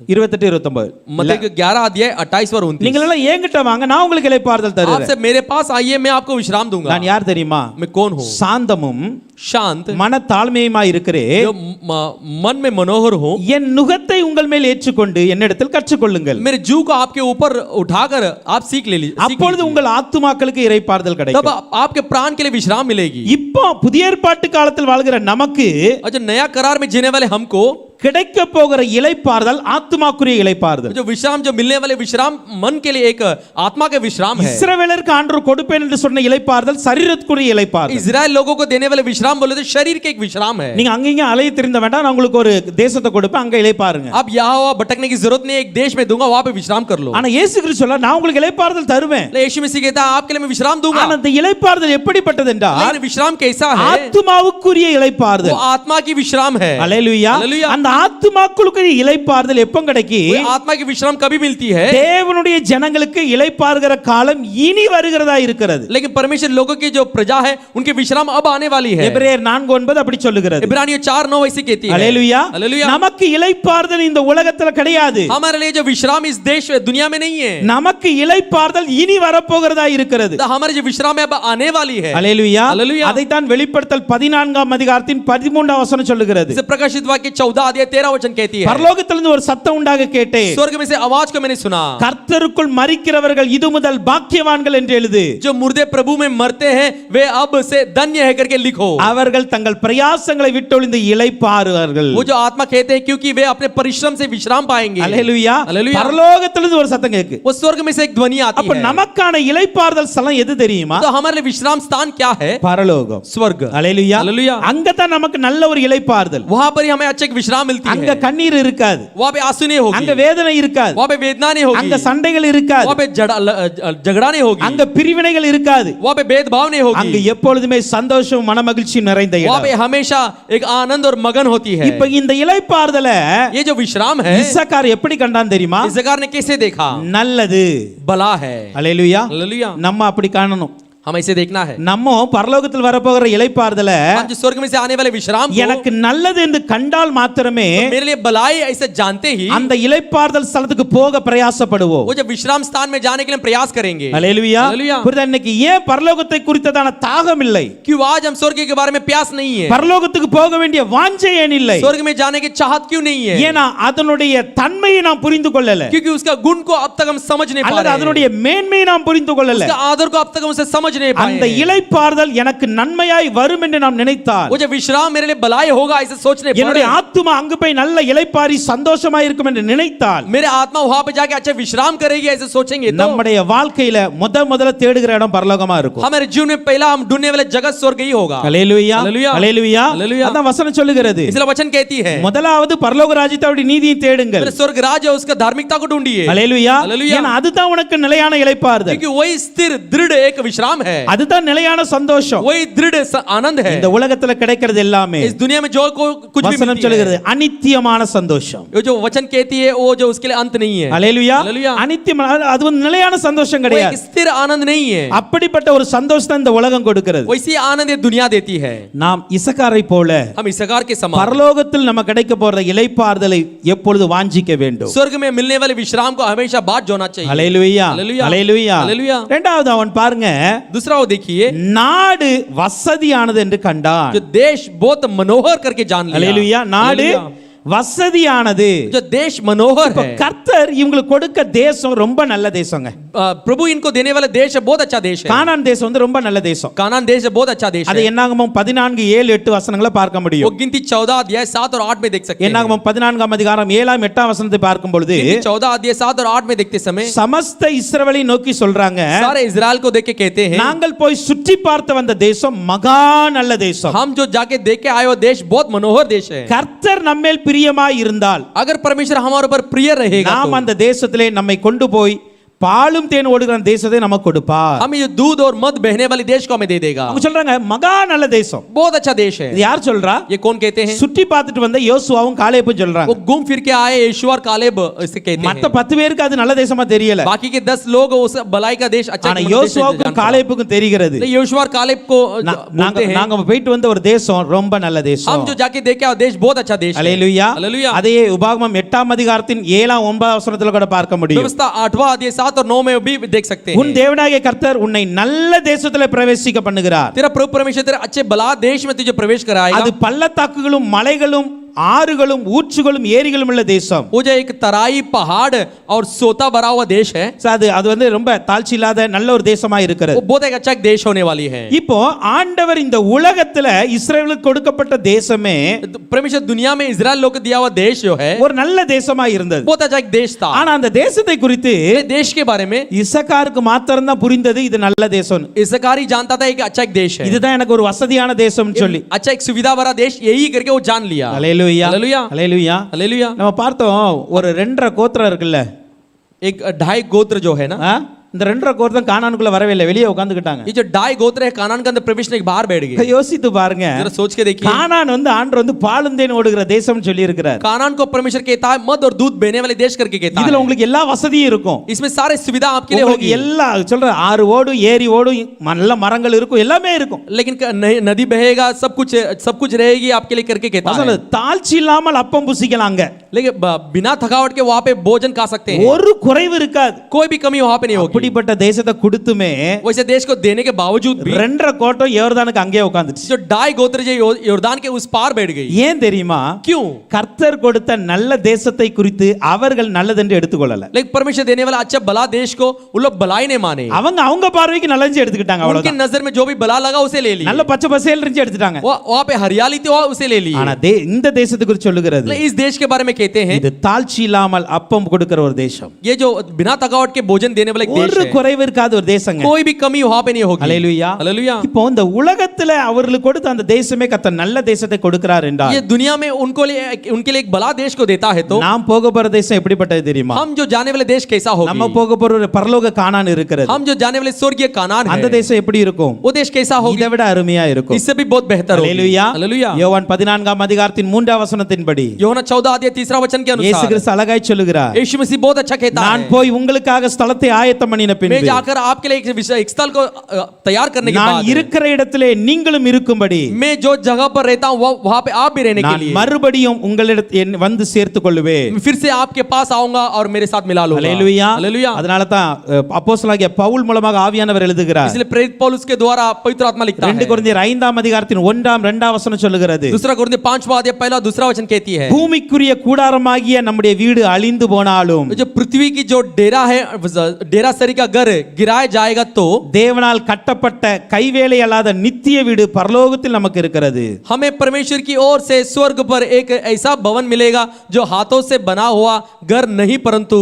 28 29. मत्ती 11 अध्याय 28 और 29, நீங்கள் எல்லாம் என்கிட்ட வாங்க, நான் உங்களுக்கு இளைப்பாறுதல் தருவேன். आपसे मेरे पास आइए, मैं आपको विश्राम दूंगा। நான் யார் தெரியுமா? मैं कौन हूं? சாந்தமும் शांत, மனத்தாழ்மையுமாய் இருக்கிறேன். जो मन में मनोहर हूं, என் நுகத்தை உங்கள் மேல் ஏற்றுக்கொண்டு என்னிடத்தில் கற்றுக்கொள்ளுங்கள், मेरे जू को आपके ऊपर उठाकर आप सीख लीजिए, அப்பொழுது உங்கள் ஆத்துமாக்களுக்கு இளைப்பாறுதல் तब கிடைக்கும். आपके प्राण के लिए विश्राम मिलेगी। இப்போ புதிய ஏற்பாட்டு காலத்தில் வாழ்கிற நமக்கு और जो नया करार में जीने वाले हमको கிடைக்க போகிற இளைப்பாறுதல் ஆத்துமாக்குரிய இளைப்பாறுதல். जो विश्राम जो मिलने वाले विश्राम मन के लिए एक आत्मा के विश्राम है। இஸ்ரவேலருக்கு ஆண்டவர் கொடுப்பேன் என்று சொன்ன இளைப்பாறுதல் சரீரத்துக்குரிய இளைப்பாறுதல். इजराइल लोगों को देने वाले विश्राम विश्राम बोले तो शरीर के एक विश्राम है। நீங்க அங்கங்க அலைய திரிந்த வேண்டாம், நான் உங்களுக்கு ஒரு தேசத்தை கொடுப்பேன், அங்க இளைப்பாருங்க. अब यहाँ वहाँ भटकने की जरूरत नहीं, एक देश में दूंगा, वहाँ पे विश्राम कर लो। ஆனா இயேசு கிறிஸ்து சொல்றார், நான் உங்களுக்கு இளைப்பாறுதல் தருவேன். यीशु मसीह कहता है आपके लिए मैं विश्राम दूंगा। ஆனா அந்த இளைப்பாறுதல் எப்படிப்பட்டது என்றால் लेकिन विश्राम कैसा है? ஆத்துமாவுக்குரிய वो இளைப்பாறுதல். आत्मा की विश्राम है। அல்லேலூயா. हालेलुया। அந்த ஆத்துமாக்குரிய இளைப்பாறுதல் எப்போ கிடைக்கும்? वो आत्मा की विश्राम कभी मिलती है? தேவனுடைய ஜனங்களுக்கு இளைப்பாறுகிற காலம் இனி வருகிறதா இருக்கிறது. लेकिन परमेश्वर लोगों की जो प्रजा है उनकी विश्राम अब आने वाली है। எபிரேயர் 4:9 அப்படி சொல்லுகிறது. इब्रानियों 4:9 ऐसे कहती है। அல்லேலூயா. हालेलुया। நமக்கு இளைப்பாறுதல் இந்த உலகத்துல கிடையாது. हमारे लिए जो विश्राम इस देश में दुनिया में नहीं है, நமக்கு இளைப்பாறுதல் இனி வரப்போகிறதா இருக்கிறது. हमारे जो विश्राम है अब आने वाली है। அல்லேலூயா. हालेलुया। அதைத்தான் வெளிப்படுத்தல் 14ஆம் அதிகாரத்தின் 13ஆம் வசனம் சொல்லுகிறது. इसे प्रकाशित वाक्य 14 अध्याय 13 वचन कहती है। பரலோகத்திலிருந்து ஒரு சத்தம் உண்டாக கேட்டேன். स्वर्ग में से आवाज को मैंने सुना, கர்த்தருக்குள் மரிக்கிறவர்கள் இது முதல் பாக்கியவான்கள் என்று எழுது. जो मुर्दे प्रभु में मरते हैं वे अब से धन्य है करके लिखो। அவர்கள் தங்கள் பிரயாசங்களை விட்டொழிந்து இளைப்பாறுவார்கள். वो जो आत्मा कहते हैं क्योंकि वे अपने परिश्रम से विश्राम पाएंगे। அல்லேலூயா. हालेलुया। பரலோகத்திலிருந்து ஒரு சத்தம் கேக்கு. वो स्वर्ग में से एक ध्वनि आती அப்ப है। நமக்கான இளைப்பாறுதல் ஸ்தலம் எது தெரியுமா? तो हमारे लिए विश्राम स्थान क्या है? பரலோகம். स्वर्ग। அல்லேலூயா. हालेलुया। அங்கதான் நமக்கு நல்ல ஒரு இளைப்பாறுதல். वहां पर ही हमें अच्छे विश्राम मिलती அங்க है। கண்ணீர் இருக்காது, वहां पे आंसू नहीं அங்க होगी, வேதனை இருக்காது, वहां पे वेदना नहीं அங்க होगी, சண்டைகள் இருக்காது, वहां पे झगड़ा नहीं होगी, அங்க பிரிவினைகள் இருக்காது. वहां पे भेदभाव नहीं அங்க होगी, எப்பொழுதுமே சந்தோஷம் மனமகிழ்ச்சி நிறைந்த वहां पे இடம். हमेशा एक आनंद और मगन होती है। இப்ப இந்த இளைப்பாறுதலை ये जो विश्राम है இசக்கார் எப்படி கண்டான் தெரியுமா? इस्साकार ने कैसे देखा? நல்லது. भला है। அல்லேலூயா. हालेलुया। நம்ம அப்படி காணணும். हम ऐसे देखना है। நம்ம பரலோகத்தில் வரப்போகிற இளைப்பாறுதலை हम जो स्वर्ग में से आने वाले विश्राम को எனக்கு நல்லது என்று கண்டால் மாத்திரமே मेरे लिए भलाई ऐसे जानते ही அந்த இளைப்பாறுதல் ஸ்தலத்துக்கு போக பிரயாசப்படுவோம். वो जो विश्राम स्थान में जाने के लिए प्रयास करेंगे। அல்லேலூயா. हालेलुया। புரியுதா? இன்னைக்கு ஏன் பரலோகத்தை குறித்ததான தாகம் இல்லை? क्यों आज हम स्वर्ग के बारे में प्यास नहीं है? பரலோகத்துக்கு போக வேண்டிய வாஞ்சை ஏன் இல்லை? स्वर्ग में जाने की चाहत क्यों नहीं है? ஏனா அதனுடைய தன்மையை நாம் புரிந்து கொள்ளல, क्योंकि उसका गुण को अब तक हम समझ नहीं पा அல்லது रहे हैं, அதனுடைய மேன்மையை நாம் புரிந்து கொள்ளல. उसका आदर को अब तक हम उसे समझ नहीं पाए அந்த हैं। இளைப்பாறுதல் எனக்கு நன்மையாய் வரும் என்று நாம் நினைத்தால், वो जो विश्राम मेरे लिए भलाई होगा ऐसे सोचने पर என்னுடைய ஆத்துமா அங்கு போய் நல்ல இளைப்பாரி சந்தோஷமாய் இருக்கும் என்று நினைத்தால், मेरे आत्मा वहां पे जाके अच्छा विश्राम करेगी ऐसे सोचेंगे तो நம்முடைய வாழ்க்கையில முதல்ல தேடுகிற இடம் பரலோகமா இருக்கும். हमारे जीवन में पहला हम ढूंढने वाले जगत स्वर्ग ही होगा। அல்லேலூயா. அல்லேலூயா. அல்லேலூயா. அல்லேலூயா. அதான் வசனம் சொல்லுகிறது. इसलिए वचन कहती है முதலாவது பரலோக ராஜ்யத்தோட நீதியை தேடுங்கள். मेरे स्वर्ग राज्य उसका धार्मिकता को ढूंढिए। அல்லேலூயா. அல்லேலூயா. ஏன்னா அதுதான் உனக்கு நிலையான இளைப்பாறுதல், क्योंकि वही स्थिर दृढ़ एक विश्राम है, அதுதான் நிலையான சந்தோஷம். वही दृढ़ आनंद है। இந்த உலகத்துல கிடைக்கிறது எல்லாமே इस दुनिया में जो कुछ भी வசனம் मिलती சொல்லுகிறது है, அநித்தியமான சந்தோஷம். ये जो वचन कहती है वो जो उसके लिए अंत नहीं है। அல்லேலூயா. அல்லேலூயா. அநித்தியமான, அது வந்து நிலையான சந்தோஷம் वो एक கிடையாது. स्थिर आनंद नहीं है, அப்படிப்பட்ட ஒரு சந்தோஷத்தை இந்த உலகம் கொடுக்கிறது. वैसी आनंद ये दुनिया देती है। நாம் இசக்காரை போல हम इस्साकार के समान பரலோகத்தில் நம்ம கிடைக்க போற இளைப்பாறுதலை எப்பொழுது வாஞ்சிக்க வேண்டும். स्वर्ग में मिलने वाले विश्राम को हमेशा बात जोना चाहिए। அல்லேலூயா. அல்லேலூயா. அல்லேலூயா. அல்லேலூயா. இரண்டாவது அவன் பாருங்க, दूसरा वो देखिए நாடு வசதியானது என்று கண்டான். जो देश बहुत मनोहर करके जान लिया। அல்லேலூயா. நாடு அல்லேலூயா। வசதியானது. जो देश मनोहर இப்ப है, கர்த்தர் இவங்களுக்கு கொடுக்க தேசம் ரொம்ப நல்ல தேசங்க. प्रभु इनको देने वाला देश है बहुत अच्छा देश है। கானான் தேசம் வந்து ரொம்ப நல்ல தேசம். कानान देश है बहुत अच्छा देश அது है। என்னாகமம் 14 7 8 வசனங்களை பார்க்க वो முடியும். गिनती 14 अध्याय 7 और 8 में देख सकते हैं। என்னாகமம் 14ஆம் அதிகாரம் 7 8 வசனத்தை பார்க்கும் பொழுது गिनती 14 अध्याय 7 और 8 में देखते समय சமஸ்த இஸ்ரவேலை நோக்கி சொல்றாங்க, सारे इजराइल को देख के कहते हैं நாங்கள் போய் சுற்றி பார்த்து வந்த தேசம் மகா நல்ல தேசம். हम जो जाके देख के आए वो देश बहुत मनोहर देश है। கர்த்தர் நம்மேல் பிரியமாய் இருந்தால், अगर परमेश्वर हमारे ऊपर प्रिय रहेगा நாம் तो அந்த தேசத்திலே நம்மை கொண்டு போய் பாலும் தேன் ஓடுகிற தேசத்தை நமக்கு கொடுப்பார். हमें ये दूध और मध बहने वाली देश को हमें दे देगा। அவங்க சொல்றாங்க மகா நல்ல தேசம். बहुत अच्छा देश है। இது யார் சொல்றா? ये कौन कहते हैं? சுற்றி பார்த்துட்டு வந்த யோசுவாவும் காலேபும் சொல்றாங்க. वो घूम फिर के आए यीशु और कालेब इसे कहते மத்த हैं। 10 பேருக்கு அது நல்ல தேசமா தெரியல. बाकी के 10 लोग उस भलाई का देश अच्छा ஆனா யோசுவாவுக்கும் காலேபுக்கும் தெரிகிறது. यीशु और कालेब को बोलते हैं நாங்க போயிட்டு வந்த ஒரு தேசம் ரொம்ப நல்ல தேசம். हम जो जाके देखे वो देश बहुत अच्छा देश है। அல்லேலூயா. हालेलुया। அதே உபாகமம் 8ஆம் அதிகாரத்தின் 7 9 வசனத்துல கூட பார்க்க முடியும். व्यवस्था 8वां अध्याय 7 और 9 में भी देख सकते உன் हैं। தேவனாகிய கர்த்தர் உன்னை நல்ல தேசத்துல பிரவேசிக்க பண்ணுகிறார். तेरा प्रभु परमेश्वर तेरे अच्छे भला देश में तुझे प्रवेश कराएगा। அது பள்ளத்தாக்குகளும் மலைகளும் ஆறுகளும் ஊற்றுகளும் ஏரிகளும் உள்ள தேசம். वो जो एक तराई पहाड़ और सोता भरा हुआ देश है, So, அது வந்து ரொம்ப தாழ்ச்சி இல்லாத நல்ல ஒரு தேசமா இருக்கிறது. वो बहुत एक अच्छा एक देश होने वाली है. இப்போ ஆண்டவர் இந்த உலகத்துல இஸ்ரவேலுக்கு கொடுக்கப்பட்ட தேசமே परमेश्वर दुनिया में इजराइल लोग को दिया हुआ देश जो है ஒரு நல்ல தேசமா இருந்தது. बहुत अच्छा एक देश था. ஆனா அந்த தேசத்தை குறித்து ये देश के बारे में இசக்காருக்கு மாத்திரம் தான் புரிந்தது இது நல்ல தேசம். इसकारी जानता था एक अच्छा एक देश है, இதுதான் எனக்கு ஒரு வசதியான தேசம்னு சொல்லி. अच्छा एक सुविधा भरा देश, यही करके वो जान लिया. ஹல்லேலூயா हालेलुया ஹல்லேலூயா. हालेलुया. நம்ம பார்த்தோம் ஒரு 2.5 கோத்திரம் இருக்குல்ல. एक 2.5 गोत्र जो है ना, ஆ? இந்த 2.5 கோத்திரம் கானானுக்குள்ள வரவே இல்லை, வெளியே உட்கார்ந்துட்டாங்க. ये जो 2.5 गोत्र है कानान के अंदर प्रवेश नहीं, बाहर बैठ गए. யோசித்து பாருங்க, जरा सोच के देखिए, கானான் வந்து ஆண்டவர் வந்து பாலுந்தேன் ஓடுகிற தேசம் சொல்லி இருக்கிறார். कानान को परमेश्वर कहता है मद और दूध बहने वाले देश करके कहता இதுல है. உங்களுக்கு எல்லா வசதியும் இருக்கும். इसमें सारे सुविधा आपके लिए உங்களுக்கு होगी, எல்லா சொல்ற ஆறு ஓடும் ஏரி ஓடும் நல்ல மரங்கள் இருக்கும் எல்லாமே இருக்கும். लेकिन नदी बहेगा, सब कुछ रहेगी आपके लिए करके कहता है. தாழ்ச்சி இல்லாமல் அப்பம் புசிக்கலாங்க, लेकिन बिना थकावट के वहां पे भोजन खा सकते हैं, ஒரு குறைவு இருக்காது. कोई भी कमी वहां पे नहीं होगी. அப்படிப்பட்ட தேசத்தை கொடுத்துமே वैसे देश को देने के बावजूद भी 2.5 கோட்டம் யோர்தானுக்கு அங்கேயே உட்கார்ந்துச்சு. जो 2.5 गोत्र जो योर्दान के उस पार बैठ गई. ஏன் தெரியுமா? क्यों? கர்த்தர் கொடுத்த நல்ல தேசத்தை குறித்து அவர்கள் நல்லதென்று எடுத்துக்கொள்ளல. लेकिन परमेश्वर देने वाला अच्छा भला देश को उन लोग भलाई नहीं माने, அவங்க பார்வைக்கு நல்லது எடுத்துக்கிட்டாங்க, उनकी அவ்வளவுதான். नजर में जो भी भला लगा उसे ले लिया, நல்ல பச்சை பசேல் இருந்துச்சு எடுத்துட்டாங்க. वहां पे हरियाली थी उसे ले ली. ஆனா இந்த தேசத்தை குறித்து சொல்லுகிறது, इस देश के बारे में कहते हैं இது தாழ்ச்சி இல்லாமல் அப்பம் கொடுக்கிற ஒரு தேசம். ये जो बिना थकावट के भोजन देने वाला एक देश ஒரு है, குறைவு இருக்காத ஒரு தேசங்க. कोई भी कमी वहां पे नहीं होगी. ஹல்லேலூயா हालेलुया. இப்போ இந்த உலகத்துல அவர்களுக்கு கொடுத்த அந்த தேசமே கர்த்தர் நல்ல தேசத்தை கொடுக்கிறார் என்றால், ये दुनिया में उनके लिए एक भला देश को देता है, तो நாம் போக போற தேசம் எப்படிப்பட்டது தெரியுமா? हम जो जाने वाले देश कैसा நம்ம होगी, போக போற ஒரு பரலோக கானான் இருக்கிறது. हम जो जाने वाले स्वर्गीय कानान அந்த है, தேசம் எப்படி இருக்கும்? वो देश कैसा होगी, இதை விட அருமையா இருக்கும். इससे भी बहुत बेहतर होगी. ஹல்லேலூயா. हालेलुया. யோவான் 14ஆம் அதிகாரத்தின் 3ஆம் வசனத்தின்படி யோனா 14 अध्याय 3 वचन के இயேசு अनुसार கிறிஸ்து அழகாய் சொல்லுகிறார், यीशु मसीह बहुत अच्छा कहता நான் है, போய் உங்களுக்காக ஸ்தலத்தை ஆயத்தம் பண்ணின मैं பின்பு जाकर आपके लिए एक स्थल को तैयार करने के நான் बाद இருக்கிற இடத்திலே நீங்களும் இருக்கும்படி मैं जो जगह पर रहता हूँ वहां पे आप भी रहने के நான் लिए மறுபடியும் உங்களிடத்தில் வந்து சேர்த்துக் கொள்ளுவேன். फिर से आपके पास आऊंगा और मेरे साथ मिला लूंगा. ஹல்லேலூயா. हालेलुया. அதனால தான் அப்போஸ்தலனாகிய பவுல் மூலமாக ஆவியானவர் எழுதுகிறார். इसलिए प्रेरित पौलुस के द्वारा पवित्र आत्मा लिखता 2 है. கொரிந்தியர் 5ஆம் அதிகாரத்தின் 1ஆம் 2ஆம் வசனம் சொல்லுகிறது, दूसरा कुरिन्थियों 5वां अध्याय पहला दूसरा वचन कहती है, பூமிக்குரிய கூடாரமாகிய நம்முடைய வீடு அழிந்து போனாலும் जो पृथ्वी की जो डेरा है, डेरा सरी का घर गिराया जाएगा, तो தேவனால் கட்டப்பட்ட கைவேலை அல்லாத நித்திய வீடு பரலோகத்தில் நமக்கு இருக்கிறது. हमें परमेश्वर की ओर से स्वर्ग पर एक ऐसा भवन मिलेगा जो हाथों से बना हुआ घर नहीं परंतु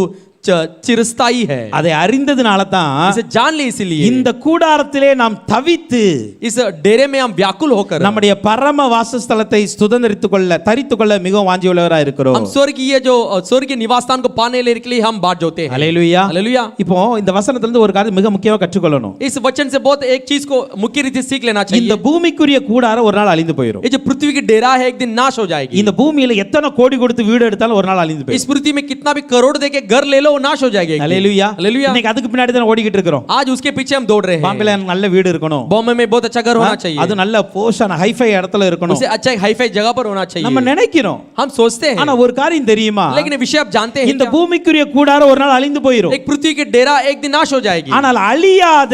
चिरस्थायी है. அதை அறிந்ததனால தான் इसे जान ली, इसीलिए இந்த கூடாரத்திலே நாம் தவித்து इस डेरे में हम व्याकुल होकर நம்முடைய பரம வாசஸ்தலத்தை சுதந்தரித்துக் கொள்ள தரித்துக் கொள்ள மிகவும் வாஞ்சியுள்ளவராய் இருக்கிறோம். हम स्वर्गीय जो स्वर्गीय निवास स्थान को पाने के लिए हम बाट जोते हैं. ஹல்லேலூயா. हालेलुया. இப்போ இந்த வசனத்துல இருந்து ஒரு காரியம் மிக முக்கியமா கற்றுக்கொள்ளணும். इस वचन से बहुत एक चीज को मुख्य रीति सीख लेना இந்த चाहिए. பூமிக்குரிய கூடாரம் ஒரு நாள் அழிந்து போயிடும். ये जो पृथ्वी की डेरा है एक दिन नाश हो जाएगी. இந்த பூமியில எத்தனை கோடி கொடுத்து வீடு எடுத்தாலும் ஒரு நாள் அழிந்து इस போயிடும். पृथ्वी में कितना भी करोड़ देके घर ले लो, वो नाश हो जाएगी. ஹல்லேலூயா. हालेलुया. இன்னைக்கு அதுக்கு பின்னாடி தான் ஓடிக்கிட்டு இருக்கிறோம். आज उसके पीछे हम दौड़ रहे हैं. பாம்பேல நல்ல வீடு இருக்கணும், बॉम्बे में बहुत अच्छा घर होना चाहिए, அது நல்ல போஷான ஹைஃபை இடத்துல இருக்கணும், उसे अच्छा एक हाईफाई जगह पर होना चाहिए. நம்ம நினைக்கிறோம். हम सोचते ஆனா हैं, ஒரு காரியம் தெரியுமா? लेकिन ये विषय आप जानते हैं இந்த क्या? பூமிக்குரிய கூடாரம் ஒரு நாள் அழிந்து போயிடும். एक पृथ्वी की डेरा एक दिन नाश हो जाएगी, ஆனால் அழியாத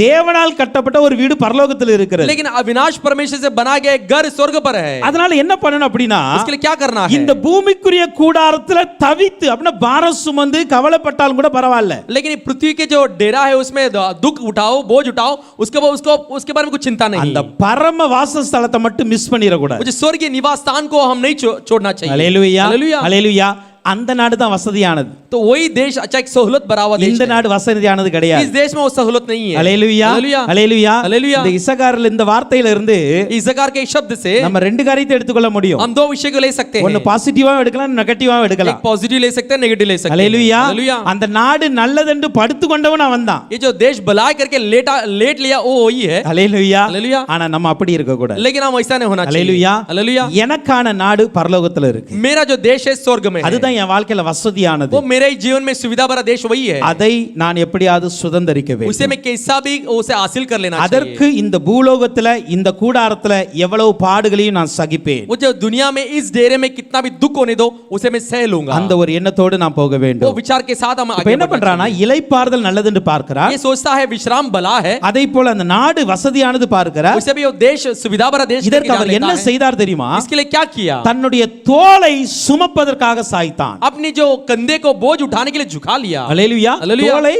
தேவனால் கட்டப்பட்ட ஒரு வீடு பரலோகத்தில் இருக்கிறது. लेकिन अविनाश परमेश्वर से बना गया एक घर स्वर्ग पर है. அதனால என்ன பண்ணணும் அப்படின்னா, इसके लिए क्या करना है? இந்த பூமிக்குரிய கூடாரத்துல தவித்து அப்படின்னா பாரம் சுமந்து கவலைப்பட்டாலும் கூட பரவாயில்ல. लेकिन ये पृथ्वी के जो डेरा है उसमें दुख उठाओ, बोझ उठाओ, उसके बारे में कुछ चिंता नहीं. அந்த பரம வாசஸ்தலத்தை மட்டும் மிஸ் பண்ணிர கூடாது. मुझे स्वर्गीय निवास स्थान को हम नहीं छोड़ना चाहिए. ஹல்லேலூயா. हालेलुया. ஹல்லேலூயா. அந்த நாடு தான் வசதியானது. तो वही देश अच्छा एक सहूलत भरा हुआ देश இந்த है. நாடு வசதியானது इस கிடையாது. देश में वो सहूलत नहीं है. ஹல்லேலூயா. हालेलुया. ஹல்லேலூயா. हालेलुया. இந்த இசகாரில் இந்த வார்த்தையில இருந்து इस्साकार के शब्द से நம்ம ரெண்டு காரியத்தை எடுத்துக்கொள்ள முடியும். हम दो विषय को ले सकते हैं. ஒன்னு பாசிட்டிவா எடுக்கலாம், நெகட்டிவா எடுக்கலாம். एक पॉजिटिव ले सकते हैं, नेगेटिव ले सकते हैं. ஹல்லேலூயா. हालेलुया. அந்த நாடு நல்லதென்று படுத்துக்கொண்டவன் அவன் தான். ये जो देश भलाई करके लेट लिया वो वही है. ஹல்லேலூயா. हालेलुया. ஆனா நம்ம அப்படி இருக்க கூடாது. लेकिन हम ऐसा नहीं होना चाहिए. ஹல்லேலூயா. हालेलुया. எனக்கான நாடு பரலோகத்துல இருக்கு. मेरा जो देश है स्वर्ग में है. அதுதான் என் வாழ்க்கையில வசதியானது. वो मेरे जीवन में सुविधा भरा देश वही है, அதை நான் எப்படியாவது சுதந்தரிக்க வேண்டும். उसे मैं कैसा भी उसे हासिल कर लेना चाहिए. அதற்கு இந்த பூலோகத்துல இந்த கூடாரத்துல எவ்வளவு பாடுகளையும் நான் சகிப்பேன். वो जो दुनिया में इस डेरे में कितना भी दुख होने दो उसे मैं सह लूंगा. அந்த ஒரு எண்ணத்தோடு நான் போக वो வேண்டும். विचार के साथ हम இப்ப आगे என்ன बढ़ना பண்றானா, चाहिए. இளைப்பாறுதல் நல்லது என்று பார்க்கிறார். ये सोचता है विश्राम भला है, அதே போல அந்த நாடு வசதியானது பார்க்கிறார். उसे भी वो देश सुविधा भरा देश இதற்கு लेके அவர் जाता என்ன है. செய்தார் தெரியுமா? इसके लिए क्या किया? தன்னுடைய தோலை சுமப்பதற்காக சாய்த்தான். अपनी जो कंधे को बोझ उठाने के लिए झुका लिया. அல்லேலூயா. அல்லேலூயா. தோலை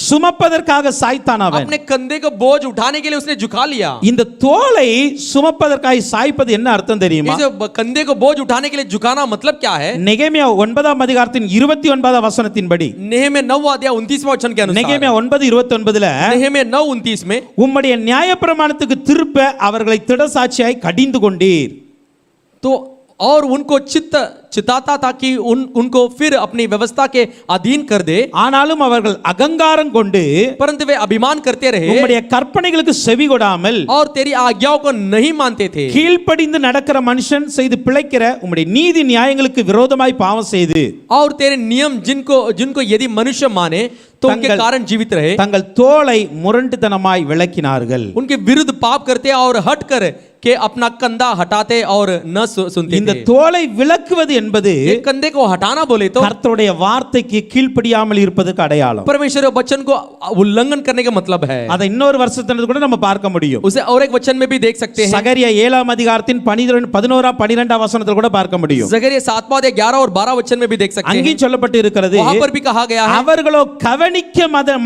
சுமப்பதற்காக சாய்த்தான் அவன். अपने कंधे को बोझ उठाने के लिए उसने झुका लिया. இந்த தோலை சுமப்பதற்காக சாய்ப்பது என்ன அர்த்தம் தெரியுமா? ये जो कंधे को बोझ उठाने के लिए झुकाना मतलब क्या है? நெகேமியா 9ஆம் அதிகாரத்தின் 29ஆம் வசனத்தின்படி, नेहमिया 9 अध्याय 29वां वचन के अनुसार, நெகேமியா 9:29ல नेहमिया 9:29 में, உம்முடைய நியாயப்பிரமாணத்துக்கு திருப்ப அவர்களை திடசாட்சியாய் கடிந்து கொண்டீர். तो और उनको चिताता था कि उनको फिर अपनी व्यवस्था के अधीन कर दे, ஆனாலும் அவர்கள் அகங்காரம் கொண்டு परंतु वे अभिमान करते रहे உம்முடைய கற்பனைகளுக்கு செவி கொடாமல் और तेरी आज्ञाओं को नहीं मानते थे. கீழ்ப்படிந்து நடக்கிற மனுஷன் செய்து பிழைக்கிற உம்முடைய நீதி நியாயங்களுக்கு விரோதமாய் பாவம் செய்து और तेरे नियम जिनको यदि मनुष्य माने तो उनके तंगल- कारण जीवित रहे, தங்கள் தோலை முரண்டுத்தனமாய் விளக்கினார்கள். उनके विरुद्ध पाप करते और हट कर के अपना कंधा हटाते और न सुनते இந்த थे. தோலை விளக்குவது என்பது ये कंधे को हटाना बोले तो கர்த்தருடைய வார்த்தைக்கு கீழ்ப்படியாமல் இருப்பதற்கு அடையாளம். परमेश्वर के वचन को उल्लंघन करने का मतलब है. அதை இன்னொரு வருஷத்துல கூட நம்ம பார்க்க முடியும். उसे और एक वचन में भी देख सकते हैं. சகரியா 7ஆம் அதிகாரத்தின் 11-12ஆம் வசனத்துல கூட பார்க்க முடியும். जकरिया 7वां अध्याय 11 और 12 वचन में भी देख सकते हैं. அங்கேயும் சொல்லப்பட்டு இருக்கிறது, वहां पर भी कहा गया है, அவர்களோ கவனிக்க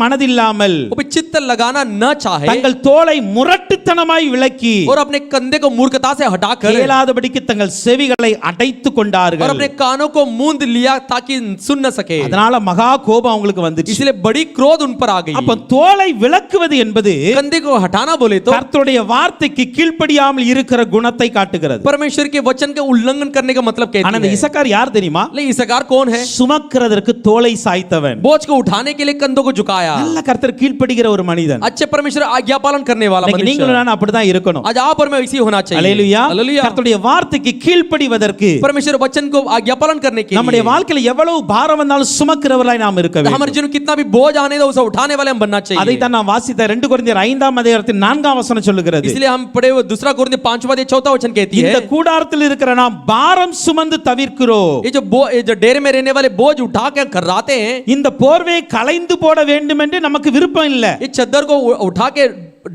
மனதில்லாமல் वो भी चित्त लगाना न चाहे தங்கள் தோலை முரட்டுத்தனமாய் விளக்கி और अपने कंधे को मूर्खता से हटाकर கேளாதபடிக்கு தங்கள் செவிகளை அடைத்துக் और கொண்டார்கள். अपने कानों को मूंद लिया ताकि सुन न सके. அதனால மகா கோபம் அவங்களுக்கு வந்துச்சு. इसलिए बड़ी क्रोध उन पर आ गई. அப்ப தோலை விளக்குவது என்பது कंधे को हटाना बोले तो கர்த்தருடைய வார்த்தைக்கு கீழ்ப்படியாமல் இருக்கிற குணத்தை காட்டுகிறது. परमेश्वर के वचन के उल्लंघन करने का मतलब ஆனா कहती இந்த है. இசக்கார் யார் தெரியுமா? लेकिन इसकार कौन है? சுமக்கிறதற்கு தோலை சாய்த்தவன். बोझ को उठाने के लिए कंधों को झुकाया. நல்ல கர்த்தர் கீழ்ப்படுகிற ஒரு மனிதன். अच्छे परमेश्वर आज्ञा पालन करने वाला இன்னைக்கு நீங்களும் मनुष्य. நான் அப்படிதான் இருக்கணும். आज आप और मैं इसी होना चाहिए. அல்லேலூயா. हालेलुया. கர்த்தருடைய வார்த்தைக்கு கீழ்ப்படிவதற்கு परमेश्वर वचन को आज्ञा पालन करने के நம்முடைய लिए வாழ்க்கையில எவ்வளவு பாரம் வந்தாலும் சுமக்கிறவர்களாய் நாம் இருக்க हमारे வேண்டும். जीवन में कितना भी बोझ आने दो उसे उठाने वाले हम बनना चाहिए. அதைத்தான் நான் வாசித்த 2 கொரிந்தியர் 5ஆம் அதிகாரத்தின் 4ஆம் வசனம் சொல்லுகிறது. इसलिए हम पढ़े वो दूसरा कोरिन्थियर 5वां अध्याय 4वां वचन कहती है, இந்த கூடாரத்தில் இருக்கிற நாம் பாரம் சுமந்து தவிர்க்கிறோம். ये जो डेरे में रहने वाले बोझ उठा के कराते हैं, இந்த போர்வையை களைந்து போட வேண்டும் என்று நமக்கு விருப்பம் இல்ல. ये चद्दर को उठा के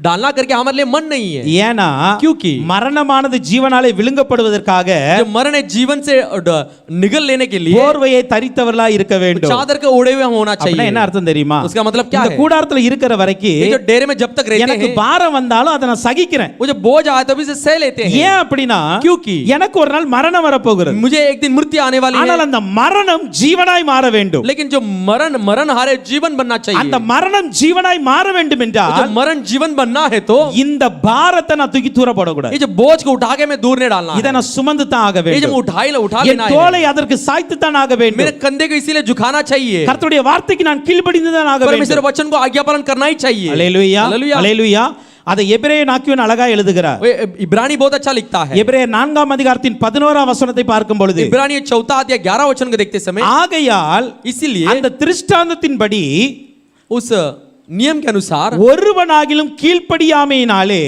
डालना करके हमारे लिए मन नहीं है. ஏனா क्योंकि மரணமானது ஜீவனாலே விழுங்கப்படுவதற்காக जो मरण है जीवन से निगल लेने के लिए போர்வையை தரித்தவர்களாய் இருக்க வேண்டும். चादर के ओढ़े हुए हम होना அப்படின்னா चाहिए. என்ன அர்த்தம் தெரியுமா? उसका मतलब क्या இந்த है? கூடாரத்துல இருக்கிற வரைக்கும் ये जो डेरे में जब तक रहते எனக்கு हैं, பாரம் வந்தாலும் அதை நான் சகிக்கிறேன். वो जो बोझ आए तो भी इसे सह लेते हैं. ஏன் அப்படின்னா क्योंकि எனக்கு ஒரு நாள் மரணம் வரப்போகிறது. मुझे एक दिन मृत्यु आने वाली ஆனால் है, அந்த மரணம் ஜீவனாய் மாற வேண்டும். लेकिन जो मरण हारे जीवन बनना அந்த चाहिए. மரணம் ஜீவனாய் மாற வேண்டும் जो என்றால் मरण जीवन बनना है तो இந்த பாரத்தை நான் தூக்கி தூர போடக்கூடாது. ये जो बोझ को उठा के मैं दूर नहीं डालना இதை है. நான் சுமந்து தான் ஆக ये जो வேண்டும். उठा என் लेना है. தோலை அதற்கு சாய்த்து தான் ஆக मेरे வேண்டும். कंधे को इसीलिए झुकाना चाहिए. கர்த்தருடைய வார்த்தைக்கு நான் கீழ்ப்படிந்து தான் ஆக परमेश्वर வேண்டும். वचन को आज्ञा पालन करना ही चाहिए. அல்லேலூயா. हालेलुया. அல்லேலூயா. அதை எபிரேய நாக்கியன் அழகா எழுதுகிறார். वो इब्रानी बहुत अच्छा लिखता है. எபிரேயர் 4ஆம் அதிகாரத்தின் 11ஆம் வசனத்தை பார்க்கும் பொழுது, इब्रानी 4 अध्याय 11 वचन को देखते समय, ஆகையால் इसीलिए அந்த திருஷ்டாந்தத்தின்படி उस नियम के अनुसार ஒருவனாகிலும் கீழ்ப்படியாமையினாலே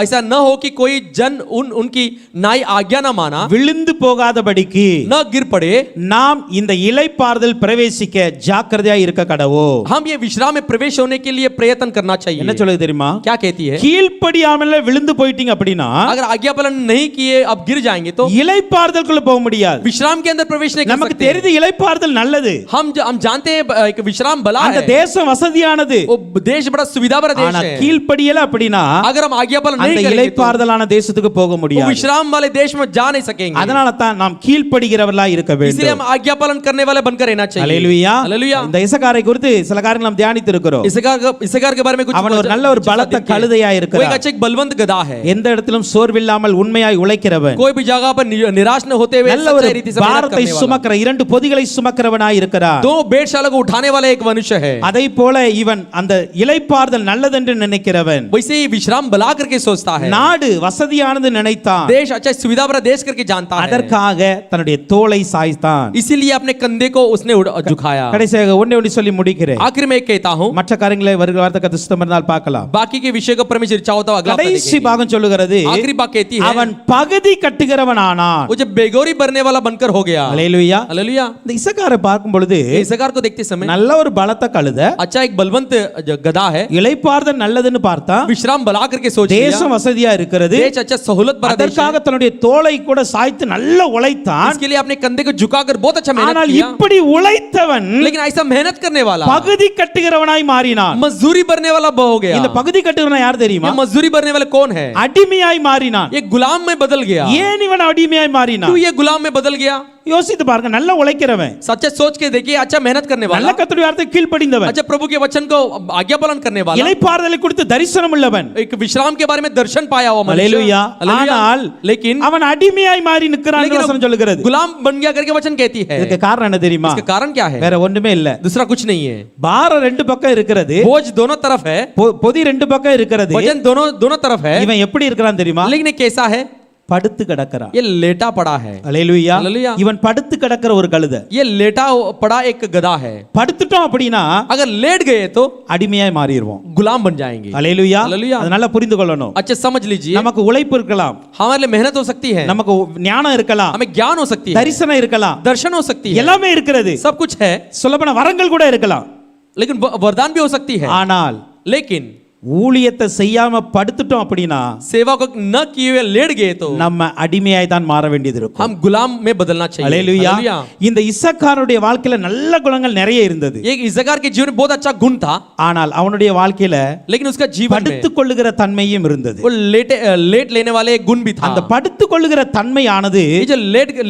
ऐसा न हो कि कोई जन उनकी नाई आज्ञा न माना, விழுந்து போகாதபடிக்கு न गिर पड़े, நாம் இந்த இளைப்பாறுதல் பிரவேசிக்க ஜாக்கிரதையா இருக்க கடவோ. हम ये विश्राम में प्रवेश होने के लिए प्रयत्न करना चाहिए. என்ன சொல்லுது தெரியுமா? क्या कहती है? கீழ்ப்படியாமல விழுந்து போயிட்டீங்க அப்படின்னா अगर आज्ञा पालन नहीं किए अब गिर जाएंगे तो இளைப்பாறுதலுக்குள்ள போக முடியாது. विश्राम के अंदर प्रवेश नहीं कर நமக்கு सकते. தெரியுது இளைப்பாறுதல் நல்லது. हम जानते हैं एक विश्राम भला அந்த है, தேசம் வசதியானது. वो देश बड़ा सुविधा भरा देश ஆனா है. கீழ்ப்படியல அப்படின்னா अगर हम आज्ञा पालन அந்த नहीं करेंगे तो இளைப்பாறுதலான தேசத்துக்கு போக वो முடியாது. विश्राम वाले देश में जा नहीं सकेंगे. அதனால தான் நாம் கீழ்ப்படிகிறவர்களாய் இருக்க इसलिए हम வேண்டும். आज्ञा पालन करने वाले बनकर रहना चाहिए. அல்லேலூயா. हालेलुया. இந்த இசக்காரை குறித்து சில காரியங்கள் நாம் தியானித்து இருக்கிறோம். इसकार के बारे में कुछ அவன் ஒரு நல்ல ஒரு பலத்த கழுதையா वो एक இருக்கிறான். अच्छा एक बलवंत गधा है. எந்த இடத்திலும் சோர்வில்லாமல் உண்மையாய் உழைக்கிறவன். कोई भी जगह पर निराश न होते हुए நல்ல ஒரு सच्चाई रीति से मेहनत பாரத்தை करने वाला. சுமக்கிற 2 பொதிகளை சுமக்கிறவனாய் இருக்கிறான். 2 बेडशाला को उठाने वाला एक मनुष्य है. அதை போல இவன் அந்த இளைப்பாறுதல் நல்லதென்று நினைக்கிறவன். वैसे ही विश्राम भला करके सोचता सोचता है, நாடு வசதியானது நினைத்தான், देश अच्छा सुविधा भरा देश करके जानता है, அதற்காக தன்னுடைய தோளை சாய்த்தான். इसीलिए अपने कंधे को उसने झुकाया। கடைசியாக ஒண்ணே ஒண்ணு சொல்லி முடிக்கிறேன். आखिर में एक कहता हूं, மற்ற காரியங்களை வருகிற வார்த்தை கத்த சித்தம் இருந்தால் பார்க்கலாம். बाकी के विषय को परमेश्वर चाहो तो अगला हफ्ता கடைசி देखेंगे। பாகம் சொல்லுகிறது, आखिरी बात कहती है, அவன் பகுதி கட்டுகிறவன் ஆனான். वो जब बेगोरी भरने वाला बनकर हो गया। அல்லேலூயா. हालेलुया। இந்த இசக்காரை பார்க்கும் பொழுது इसकार को देखते समय நல்ல ஒரு பலத்த கழுத, अच्छा एक बलवंत गधा है, இளைப்பாறுதல் நல்லதுன்னு பார்த்தா, विश्राम बला करके सोच लिया, தேசம் வசதியா இருக்கிறது, देश अच्छा सहूलत भरा देश है, அதற்காக தன்னுடைய தோளை கூட சாய்த்து நல்ல உழைத்தான். इसके लिए अपने कंधे को झुकाकर बहुत अच्छा मेहनत ஆனால் किया, இப்படி உழைத்தவன் लेकिन ऐसा मेहनत करने वाला பகுதி கட்டுகிறவனாய் மாறினான். मजदूरी भरने वाला हो गया। இந்த பகுதி கட்டுகிறவன் யார் தெரியுமா? ये मजदूरी भरने वाले कौन है? அடிமையாய் மாறினான். ये गुलाम में बदल गया। ஏன் இவன் அடிமையாய் மாறினான்? क्यों ये गुलाम में बदल गया? யோசித்து பாருங்க. நல்ல உழைக்கிறவன், सच्चे सोच के देखिए, अच्छा मेहनत करने நல்ல वाला, கர்த்தருடைய வார்த்தைக்கு கீழ்ப்படிந்தவன், अच्छा प्रभु के वचन को आज्ञा पालन करने वाला, இளைப்பாறுதலை குறித்து தரிசனம் உள்ளவன், एक विश्राम के बारे में दर्शन पाया हुआ मनुष्य। அல்லேலூயா. हालेलुया। ஆனால் लेकिन அவன் அடிமையாய் மாறி நிற்கிறான் लेकिन வசனம் சொல்லுகிறது. गुलाम बन गया करके वचन कहती है। இதுக்கு காரணம் என்ன தெரியுமா? इसका कारण क्या है? வேற ஒண்ணுமே இல்ல. दूसरा कुछ नहीं है। பாரம் ரெண்டு பக்கம் இருக்கிறது, बोझ दोनों तरफ है, பொதி ரெண்டு பக்கம் இருக்கிறது. वजन दोनों तरफ है, இவன் எப்படி இருக்கிறான் தெரியுமா? लेकिन ये कैसा है? படுத்து கிடக்கிறான். ये लेटा पड़ा है। அல்லேலூயா. हालेलुया। இவன் படுத்து கிடக்கிற ஒரு கழுத. ये लेटा पड़ा एक गधा है। படுத்துட்டோம் அப்படின்னா अगर लेट गए तो அடிமையாய் மாறிடுவோம். गुलाम बन जाएंगे। அல்லேலூயா. हालेलुया। அதனால புரிந்து கொள்ளணும். अच्छा समझ लीजिए, நமக்கு உழைப்பு இருக்கலாம், हमारे लिए मेहनत हो सकती है, நமக்கு ஞானம் இருக்கலாம், हमें ज्ञान हो सकती है, தரிசனம் இருக்கலாம், दर्शन हो सकती है, எல்லாமே இருக்கிறது. सब कुछ है, சொல்லப்போனா வரங்கள் கூட இருக்கலாம். लेकिन वरदान भी हो सकती है। ஆனால் लेकिन ஊழியத்தை செய்யாம படுத்துட்டோம் அப்படின்னா सेवा को न किए हुए लेट गए तो நம்ம அடிமையாய் தான் மாற வேண்டியது இருக்கும். हम गुलाम में बदलना चाहिए। அல்லேலூயா. हालेलुया। இந்த இசக்காருடைய வாழ்க்கையில நல்ல குணங்கள் நிறைய இருந்தது. एक इज़हार के जीवन में बहुत अच्छा गुण था, ஆனால் அவனுடைய வாழ்க்கையில लेकिन उसका जीवन में படுத்துக் கொள்ளுகிற தன்மையும் இருந்தது. वो लेट लेने वाले एक गुण भी था। அந்த படுத்துக் கொள்ளுகிற தன்மையானது ये जो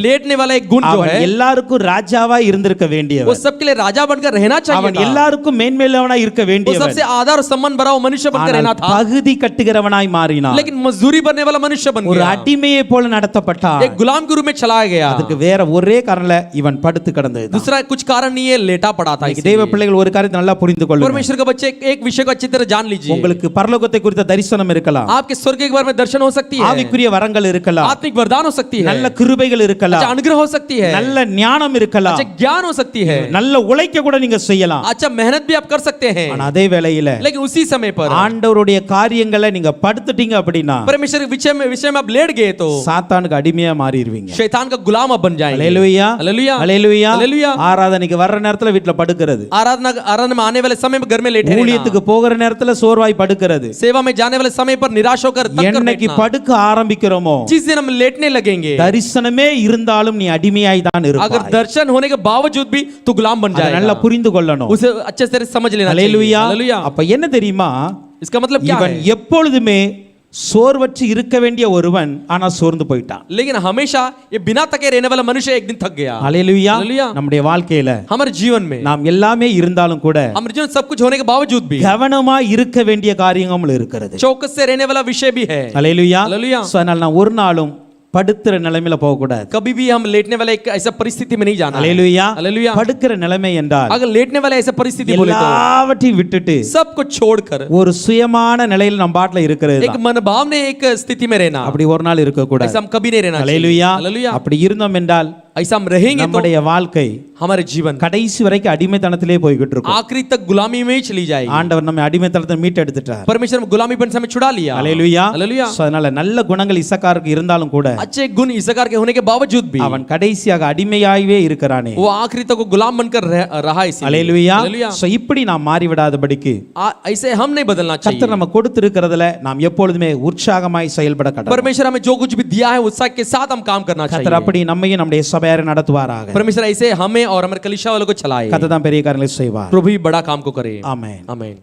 लेटने वाला एक गुण जो அவன் है, எல்லாருக்கும் ராஜாவா இருந்திருக்க वो வேண்டியவன். सबके लिए राजा बनकर रहना चाहिए அவன் था। எல்லாருக்கும் மேன்மேலவனா இருக்க वो வேண்டியவன். सबसे आदर और सम्मान भरा हुआ मनुष्य बनकर रहना ஆனால் था, பகுதி கட்டுகிறவனாய் மாறினான். लेकिन मजदूरी बनने वाला मनुष्य बन ஒரு गया, அடிமையை போல நடத்தப்பட்டான். एक गुलाम के रूप में चला गया। அதுக்கு வேற ஒரே காரணல இவன் படுத்து கிடந்தது. दूसरा कुछ कारण नहीं है, लेटा पड़ा था। இன்னைக்கு தேவ பிள்ளைகள் ஒரு காரியத்தை நல்லா புரிந்து கொள்ளுங்க. परमेश्वर के बच्चे एक विषय को अच्छी तरह जान लीजिए। உங்களுக்கு பரலோகத்தை குறித்த தரிசனம் இருக்கலாம், आपके स्वर्ग के बारे में दर्शन हो सकती है, ஆவிக்குரிய வரங்கள் இருக்கலாம், आत्मिक वरदान हो सकती है, நல்ல கிருபைகள் अच्छा இருக்கலாம், अनुग्रह हो सकती है, நல்ல ஞானம் இருக்கலாம், अच्छा ज्ञान हो सकती है, நல்ல உழைக்க கூட நீங்க செய்யலாம். अच्छा मेहनत भी आप कर सकते हैं, ஆனா அதே வேளையில लेकिन उसी समय पर ஆண்டவருடைய காரியங்களை நீங்க படுத்துட்டீங்க அப்படின்னா परमेश्वर के विषय में आप लेट गए तो சாத்தானுக்கு அடிமையா மாறிடுவீங்க. शैतान का गुलाम आप बन जाएंगे। அல்லேலூயா. हालेलुया। அல்லேலூயா. हालेलुया। ஆராதனைக்கு வர்ற நேரத்துல வீட்ல படுக்கிறது, आराधना में आने वाले समय में घर में लेटे रहना, ஊழியத்துக்கு போகிற நேரத்துல சோர்வாய் படுக்கிறது. सेवा में जाने वाले समय पर निराश होकर तंग कर என்னைக்கு बैठना। படுக்க ஆரம்பிக்கிறோமோ जिस दिन हम लेटने लगेंगे, தரிசனமே இருந்தாலும் நீ அடிமையாய் தான் अगर இருப்பாய். दर्शन होने के बावजूद भी तू गुलाम बन அதை जाएगा। நல்லா புரிந்து கொள்ளணும். उसे अच्छे से समझ लेना चाहिए। அல்லேலூயா. हालेलुया। அப்ப என்ன தெரியுமா? इसका मतलब क्या இவன் है? எப்பொழுதுமே சோர்வற்று இருக்க வேண்டிய ஒருவன் ஆனா சோர்ந்து போயிட்டான். लेकिन हमेशा ये बिना थके रहने वाला मनुष्य एक दिन थक गया। அல்லேலூயா. हालेलुया। நம்முடைய வாழ்க்கையில हमारे जीवन में நாம் எல்லாமே இருந்தாலும் கூட हमारे जीवन सब कुछ होने के बावजूद भी கவனமா இருக்க வேண்டிய காரியங்கள் இருக்கிறது. चौकस से रहने वाला विषय भी है। அல்லேலூயா. हालेलुया। சோ அதனால நான் ஒரு நாளும் படுத்துற நிலைமையில போக கூடாது. कभी भी हम लेटने वाले एक ऐसा परिस्थिति में नहीं जाना है। அல்லேலூயா. हालेलुया। படுக்கிற நிலைமை என்றால் अगर लेटने वाले ऐसा परिस्थिति बोले तो எல்லாவற்றையும் விட்டுட்டு सब कुछ छोड़कर ஒரு சுயமான நிலையில நம்ம பாட்டுல இருக்கிறது एक मनभावने एक स्थिति में रहना, அப்படி ஒரு நாள் இருக்க கூடாது. ऐसा हम कभी नहीं रहना चाहिए। அல்லேலூயா. हालेलुया। அப்படி இருந்தோம் என்றால் ऐसा हम रहेंगे तो நம்முடைய வாழ்க்கை हमारे जीवन கடைசி வரைக்கும் அடிமைத்தனத்திலே போய்கிட்டு இருக்கும். आखिरी तक गुलामी में ही चली जाएगी। ஆண்டவர் நம்ம அடிமைத்தனத்தை மீட்டு எடுத்துட்டார். परमेश्वर गुलामीपन से हमें छुड़ा लिया। அல்லேலூயா. हालेलुया। சோ அதனால நல்ல குணங்கள் இசக்காருக்கு இருந்தாலும் கூட अच्छे गुण इज़हार के होने के बावजूद भी அவன் கடைசியாக அடிமையாகவே இருக்கிறானே. वो आखिरी तक गुलाम बनकर रहा इसीलिए। அல்லேலூயா. हालेलुया। சோ இப்படி நாம் மாறிவிடாதபடிக்கு ऐसे हम नहीं बदलना चाहिए। கர்த்தர் நம்ம கொடுத்திருக்கிறதுல நாம் எப்பொழுதுமே உற்சாகமாய் செயல்பட கடவுள். परमेश्वर हमें जो कुछ भी दिया है उत्साह के साथ हम काम करना கர்த்தர் चाहिए। அப்படி நம்மையும் நம்முடைய சபையாரை நடத்துவாராக. परमेश्वर ऐसे हमें और हमारे कलीसिया वालों को चलाए। கர்த்தர் தான் பெரிய காரியங்களை செய்வார். प्रभु ही बड़ा काम को करे। ஆமென். आमीन।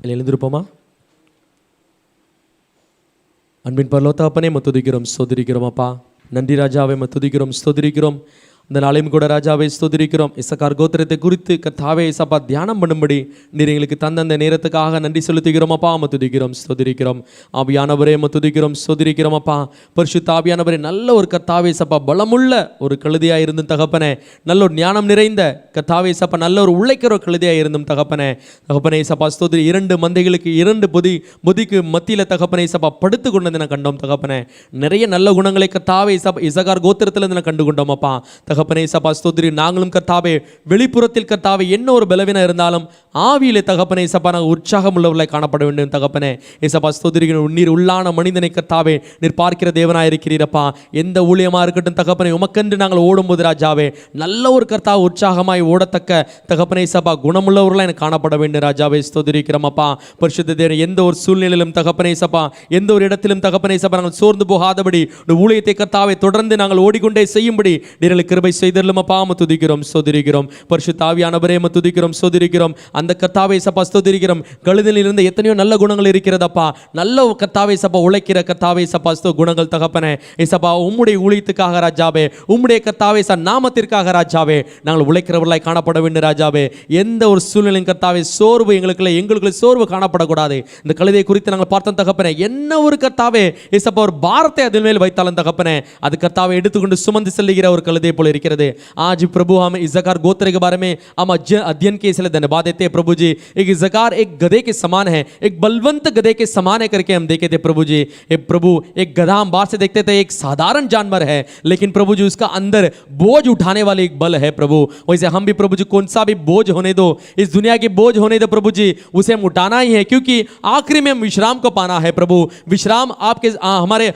எழுந்திருப்போமா? அன்பின் பரலோக தகப்பனே, துதிக்கிறோம் ஸ்தோத்திரிக்கிறோம் அப்பா. நன்றி ராஜாவே, துதிக்கிறோம் ஸ்தோத்திரிக்கிறோம். இந்த நாளையும் கூட ராஜாவை ஸ்தோத்திரிக்கிறோம். இசக்கார் கோத்திரத்தை குறித்து கர்த்தாவே இசப்பா தியானம் பண்ணும்படி நீர் எங்களுக்கு தந்த அந்த நேரத்துக்காக நன்றி செலுத்துகிறோம் அப்பா. துதிக்கிறோம் ஸ்தோத்திரிக்கிறோம். ஆவியானவரே துதிக்கிறோம் ஸ்தோத்திரிக்கிறோம் அப்பா. பரிசுத்த ஆவியானவரே, நல்ல ஒரு கர்த்தாவே இசப்பா பலமுள்ள ஒரு கழுதையாக இருந்தும் தகப்பனே, நல்ல ஒரு ஞானம் நிறைந்த கர்த்தாவே இசப்பா நல்ல ஒரு உழைக்கிற ஒரு கழுதையாக இருந்தும் தகப்பனே இசப்பா ஸ்தோத்திரி. 2 மந்தைகளுக்கு 2 பொதிக்கு மத்தியில் தகப்பனே இசப்பா படுத்து கொண்டதை நான் கண்டோம் தகப்பனே. நிறைய நல்ல குணங்களை கர்த்தாவே இசக்கார் கோத்திரத்திலிருந்து நான் கண்டு கொண்டோம் அப்பா. தகப்பனே இசப்பா ஸ்தோத்திரி. நாங்களும் கர்த்தாவே வெளிப்புறத்தில் கர்த்தாவே என்ன ஒரு பலவீனம் இருந்தாலும் ஆவியிலே தகப்பனே இசப்பா நாங்கள் உற்சாகம் உள்ளவர்களை காணப்பட வேண்டும் தகப்பனே இசப்பா ஸ்தோத்திரி. நீர் உள்ளான மனிதனை கர்த்தாவே நீர் பார்க்கிற தேவனாக இருக்கிறீரப்பா. எந்த ஊழியமாக இருக்கட்டும் தகப்பனே, உமக்கென்று நாங்கள் ஓடும்போது ராஜாவே நல்ல ஒரு கர்த்தா உற்சாகமாய் ஓடத்தக்க தகப்பனே இசப்பா குணமுள்ளவர்களாக எனக்கு காணப்பட வேண்டும் ராஜாவே ஸ்தோத்திரிக்கிறோம் அப்பா. பரிசுத்த தேவனே, எந்த ஒரு சூழ்நிலையிலும் தகப்பனே இசப்பா, எந்த ஒரு இடத்திலும் தகப்பனே இசப்பா நாங்கள் சோர்ந்து போகாதபடி ஊழியத்தை கர்த்தாவே தொடர்ந்து நாங்கள் ஓடிக்கொண்டே செய்யும்படி நீர்களுக்கு கிருபை செய்தருளும் அப்பா. துதிக்கிறோம் ஸ்தோத்திரிக்கிறோம். பரிசுத்த ஆவியானவரே துதிக்கிறோம் ஸ்தோத்திரிக்கிறோம். அந்த கர்த்தாவே இசப்பா ஸ்தோத்திரிக்கிறோம். கழுதில் இருந்த எத்தனையோ நல்ல குணங்கள் இருக்கிறதப்பா. நல்ல கர்த்தாவே இசப்பா உழைக்கிற கர்த்தாவே இசப்பா குணங்கள் தகப்பனே இசப்பா உம்முடைய ஊழியத்துக்காக ராஜாவே, உம்முடைய கர்த்தாவே நாமத்திற்காக ராஜாவே நாங்கள் உழைக்கிறவர்களாய் காணப்பட வேண்டும் ராஜாவே. எந்த ஒரு சூழ்நிலையும் கர்த்தாவே சோர்வு எங்களுக்குள்ள சோர்வு காணப்படக்கூடாது. இந்த கழுதை குறித்து நாங்கள் பார்த்தோம் தகப்பனே. என்ன ஒரு கர்த்தாவே இசப்பா ஒரு பாரத்தை அதில் மேல் வைத்தாலும் தகப்பனே அது கர்த்தாவை எடுத்துக்கொண்டு சுமந்து செல்லுகிற ஒரு கழுதை போல இருக்கிறது. आज प्रभु हम इज़कार गोत्र के बारे में हम अध्ययन के इसलिए धन्यवाद देते हैं प्रभु जी. एक इज़कार एक गधे के समान है, एक बलवंत गधे के समान है करके हम देखे थे प्रभु जी. प्रभु एक गधा हम बाहर से देखते थे एक साधारण जानवर है, लेकिन प्रभु जी उसका अंदर बोझ उठाने वाले एक बल है प्रभु. वैसे हम भी प्रभु जी कौन सा भी बोझ होने दो, इस दुनिया के बोझ होने दो प्रभु जी, उसे हम उठाना ही है, क्योंकि आखिरी में हम विश्राम को पाना है प्रभु. विश्राम आपके हमारे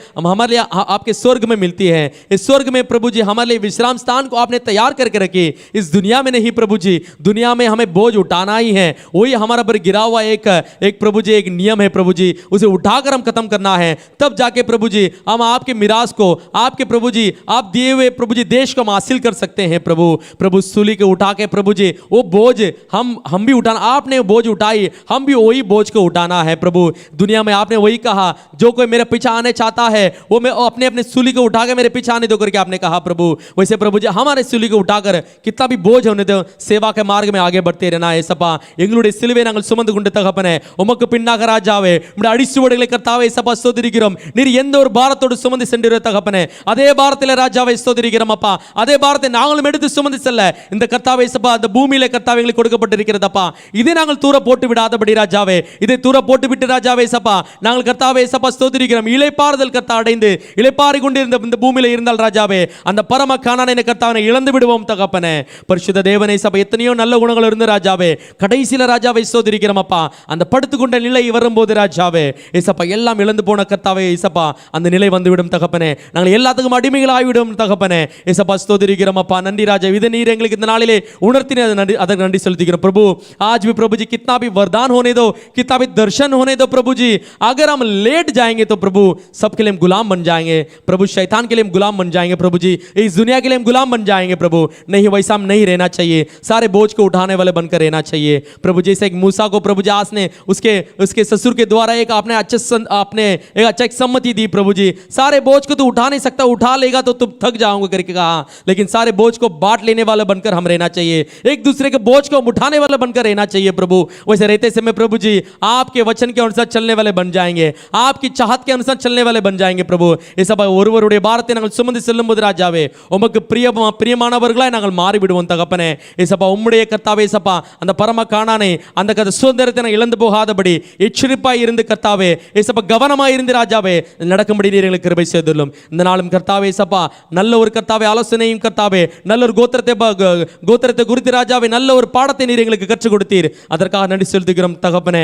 लिए आपके स्वर्ग में मिलती है. इस स्वर्ग में प्रभु जी हमारे लिए विश्राम स्थान को आपने तैयार करके रखी. इस दुनिया में नहीं प्रभु जी, दुनिया में हमें बोझ उठाना ही है. वही हमारा पर गिरा हुआ एक प्रभु जी एक नियम है प्रभु जी, उसे उठाकर हम खत्म करना है. तब जाके प्रभु जी हम आपके मिरास को, आपके प्रभु जी आप दिए हुए प्रभु जी देश को हम हासिल कर सकते हैं प्रभु सूली के उठा के प्रभु जी वो बोझ हम भी उठाना. आपने बोझ उठाई, हम भी वही बोझ को उठाना है प्रभु. दुनिया में आपने वही कहा, जो कोई मेरे पीछे आने चाहता है वो मैं अपने सूली को उठा के मेरे पीछे आने दो करके आपने कहा प्रभु. वैसे प्रभु जी हमारे सूली को उठाकर कितना भी बोझ होने दो, सेवा के मार्ग में आगे बढ़ते रहना है सपा. எங்களுடைய சிலுவை நாங்கள் சுமந்து கொண்டு தகப்பனே உமக்கு பின்னாக ராஜாவே நம்முடைய அடிச்சுவடுகளை கர்த்தாவே சபா ஸ்தோத்திரிக்கிறோம். நீர் எந்த ஒரு பாரத்தோடு சுமந்து சென்றிருக்கிற தகப்பனே அதே பாரத்தில் ராஜாவை ஸ்தோத்திரிக்கிறோம் அப்பா. அதே பாரத்தை நாங்களும் எடுத்து சுமந்து செல்ல இந்த கர்த்தாவே சபா அந்த பூமியில கர்த்தாவே எங்களுக்கு கொடுக்கப்பட்டிருக்கிறதப்பா. இதை நாங்கள் தூர போட்டு விடாதபடி ராஜாவே, இதை தூர போட்டு விட்டு ராஜாவே சபா நாங்கள் கர்த்தாவே சபா ஸ்தோத்திரிக்கிறோம். இளைப்பாறுதல் கர்த்தா அடைந்து இளைப்பாறி கொண்டு இந்த பூமியில இருந்தால் ராஜாவே அந்த பரம கானானை கர்த்தாவை இழந்து விடுவோம் தகப்பனே. பரிசுத்த தேவனை சபை எத்தனையோ நல்ல குணங்கள் இருந்து ராஜாவே கடைசியில ராஜாவை ஸ்தோத்திரிக்கிறோம் அப்பா. அந்த படுத்துக்கொண்ட நிலை வரும்போது ராஜாவே ஏசப்பா எல்லாம் இழந்து போன கர்த்தாவே ஏசப்பா அந்த நிலை வந்துவிடும் தகப்பனே. நாங்கள் எல்லாத்துக்கும் அடிமைகளாகிவிடும் தகப்பனே ஏசப்பா ஸ்தோத்திரிக்கிறோம் அப்பா. நன்றி ராஜா, இதை நீர் எங்களுக்கு இந்த நாளிலே उड़ती अदर नंडी सलती प्रभु. आज भी प्रभु जी कितना भी वरदान होने दो, कितना भी दर्शन होने दो प्रभु जी, अगर हम लेट जाएंगे तो प्रभु सबके लिए हम गुलाम बन जाएंगे प्रभु. शैतान के लिए हम गुलाम बन जाएंगे प्रभु जी, इस दुनिया के लिए हम गुलाम बन जाएंगे प्रभु. नहीं, वैसा हम नहीं रहना चाहिए. सारे बोझ को उठाने वाले बनकर रहना चाहिए प्रभु. जैसे एक मूसा को प्रभु जी आस ने उसके ससुर के द्वारा एक अच्छा सम्मति दी प्रभु जी. सारे बोझ को तो उठा नहीं सकता, उठा लेगा तो तुम थक जाओगे करके कहा, लेकिन सारे बोझ को बांट लेने वाले बनकर हम रहना चाहिए. एक दूसरे के बोझ को उठाने वाले बनकर रहना चाहिए प्रभु. वैसे रहते समय प्रभु जी आपके वचन के अनुसार चलने वाले बन जाएंगे, आपकी चाहत के अनुसार चलने वाले बन जाएंगे प्रभु. ये सब ஒருவருடைய பாரத்தை நாங்கள் சுமந்து செல்லும்போது ராஜாவே உமக்கு பிரியமானவர்களாய் நாங்கள் மாறி விடுவோம் தகப்பனே. ஏசப்பா உம்முடைய கர்த்தாவே ஏசப்பா அந்த பரம கானானை அந்த சுதந்திரத்தை நாங்கள் இழந்து போகாதபடி எச்சரிப்பாய் இருந்து கர்த்தாவே ஏசப்பா கவனமாய் இருந்து ராஜாவே நடக்கும்படி நீர் எங்களுக்கு கிருபை செய்துள்ளோம். இந்த நாளும் கர்த்தாவே ஏசப்பா நல்ல ஒரு கர்த்தாவே ஆலோசனையும் கர்த்தாவே நல்ல ஒரு கோத்திரத்தை குறித்து ராஜாவே நல்ல ஒரு பாடத்தை நீர் எங்களுக்கு கற்றுக் கொடுத்தீர். அதற்காக நன்றி செலுத்துகிறோம் தகப்பனே.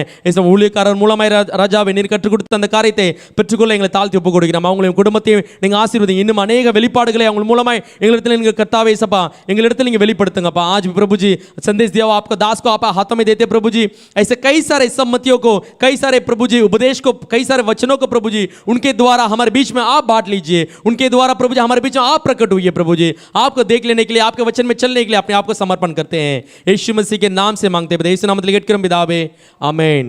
ஊழியக்காரர் மூலமாய் ராஜாவே நீர் கற்றுக் கொடுத்த அந்த காரியத்தை பெற்றுக்கொள்ள எங்களை தாழ்த்தி ஒப்புக் கொடுக்கிறோம். அவங்களையும் குடும்பத்தையும் நீங்க ஆசீர்வதிங்க. இன்னும் அநேக வெளிப்பாடுகளை அவங்க மூலமாய் எங்களிடத்தில் நீங்க கர்த்தாவே सपा एंगलिडத்தில் நீங்க வெளிப்படுத்துங்கப்பா. आज भी प्रभु जी संदेश दिया हुआ आपका दास को आप हाथों में देते प्रभु जी. ऐसे कई सारे सम्मतियों को, कई सारे प्रभु जी उपदेश को, कई सारे वचनों को प्रभु जी उनके द्वारा हमारे बीच में आप बांट लीजिए. उनके द्वारा प्रभु जी हमारे बीच में आप प्रकट हुई प्रभु जी. आपको देख लेने के लिए, आपके वचन में चलने के लिए अपने आप को समर्पण करते हैं. यीशु मसीह के नाम से मांगते हैं, यीशु नाम में पितावे, आमीन.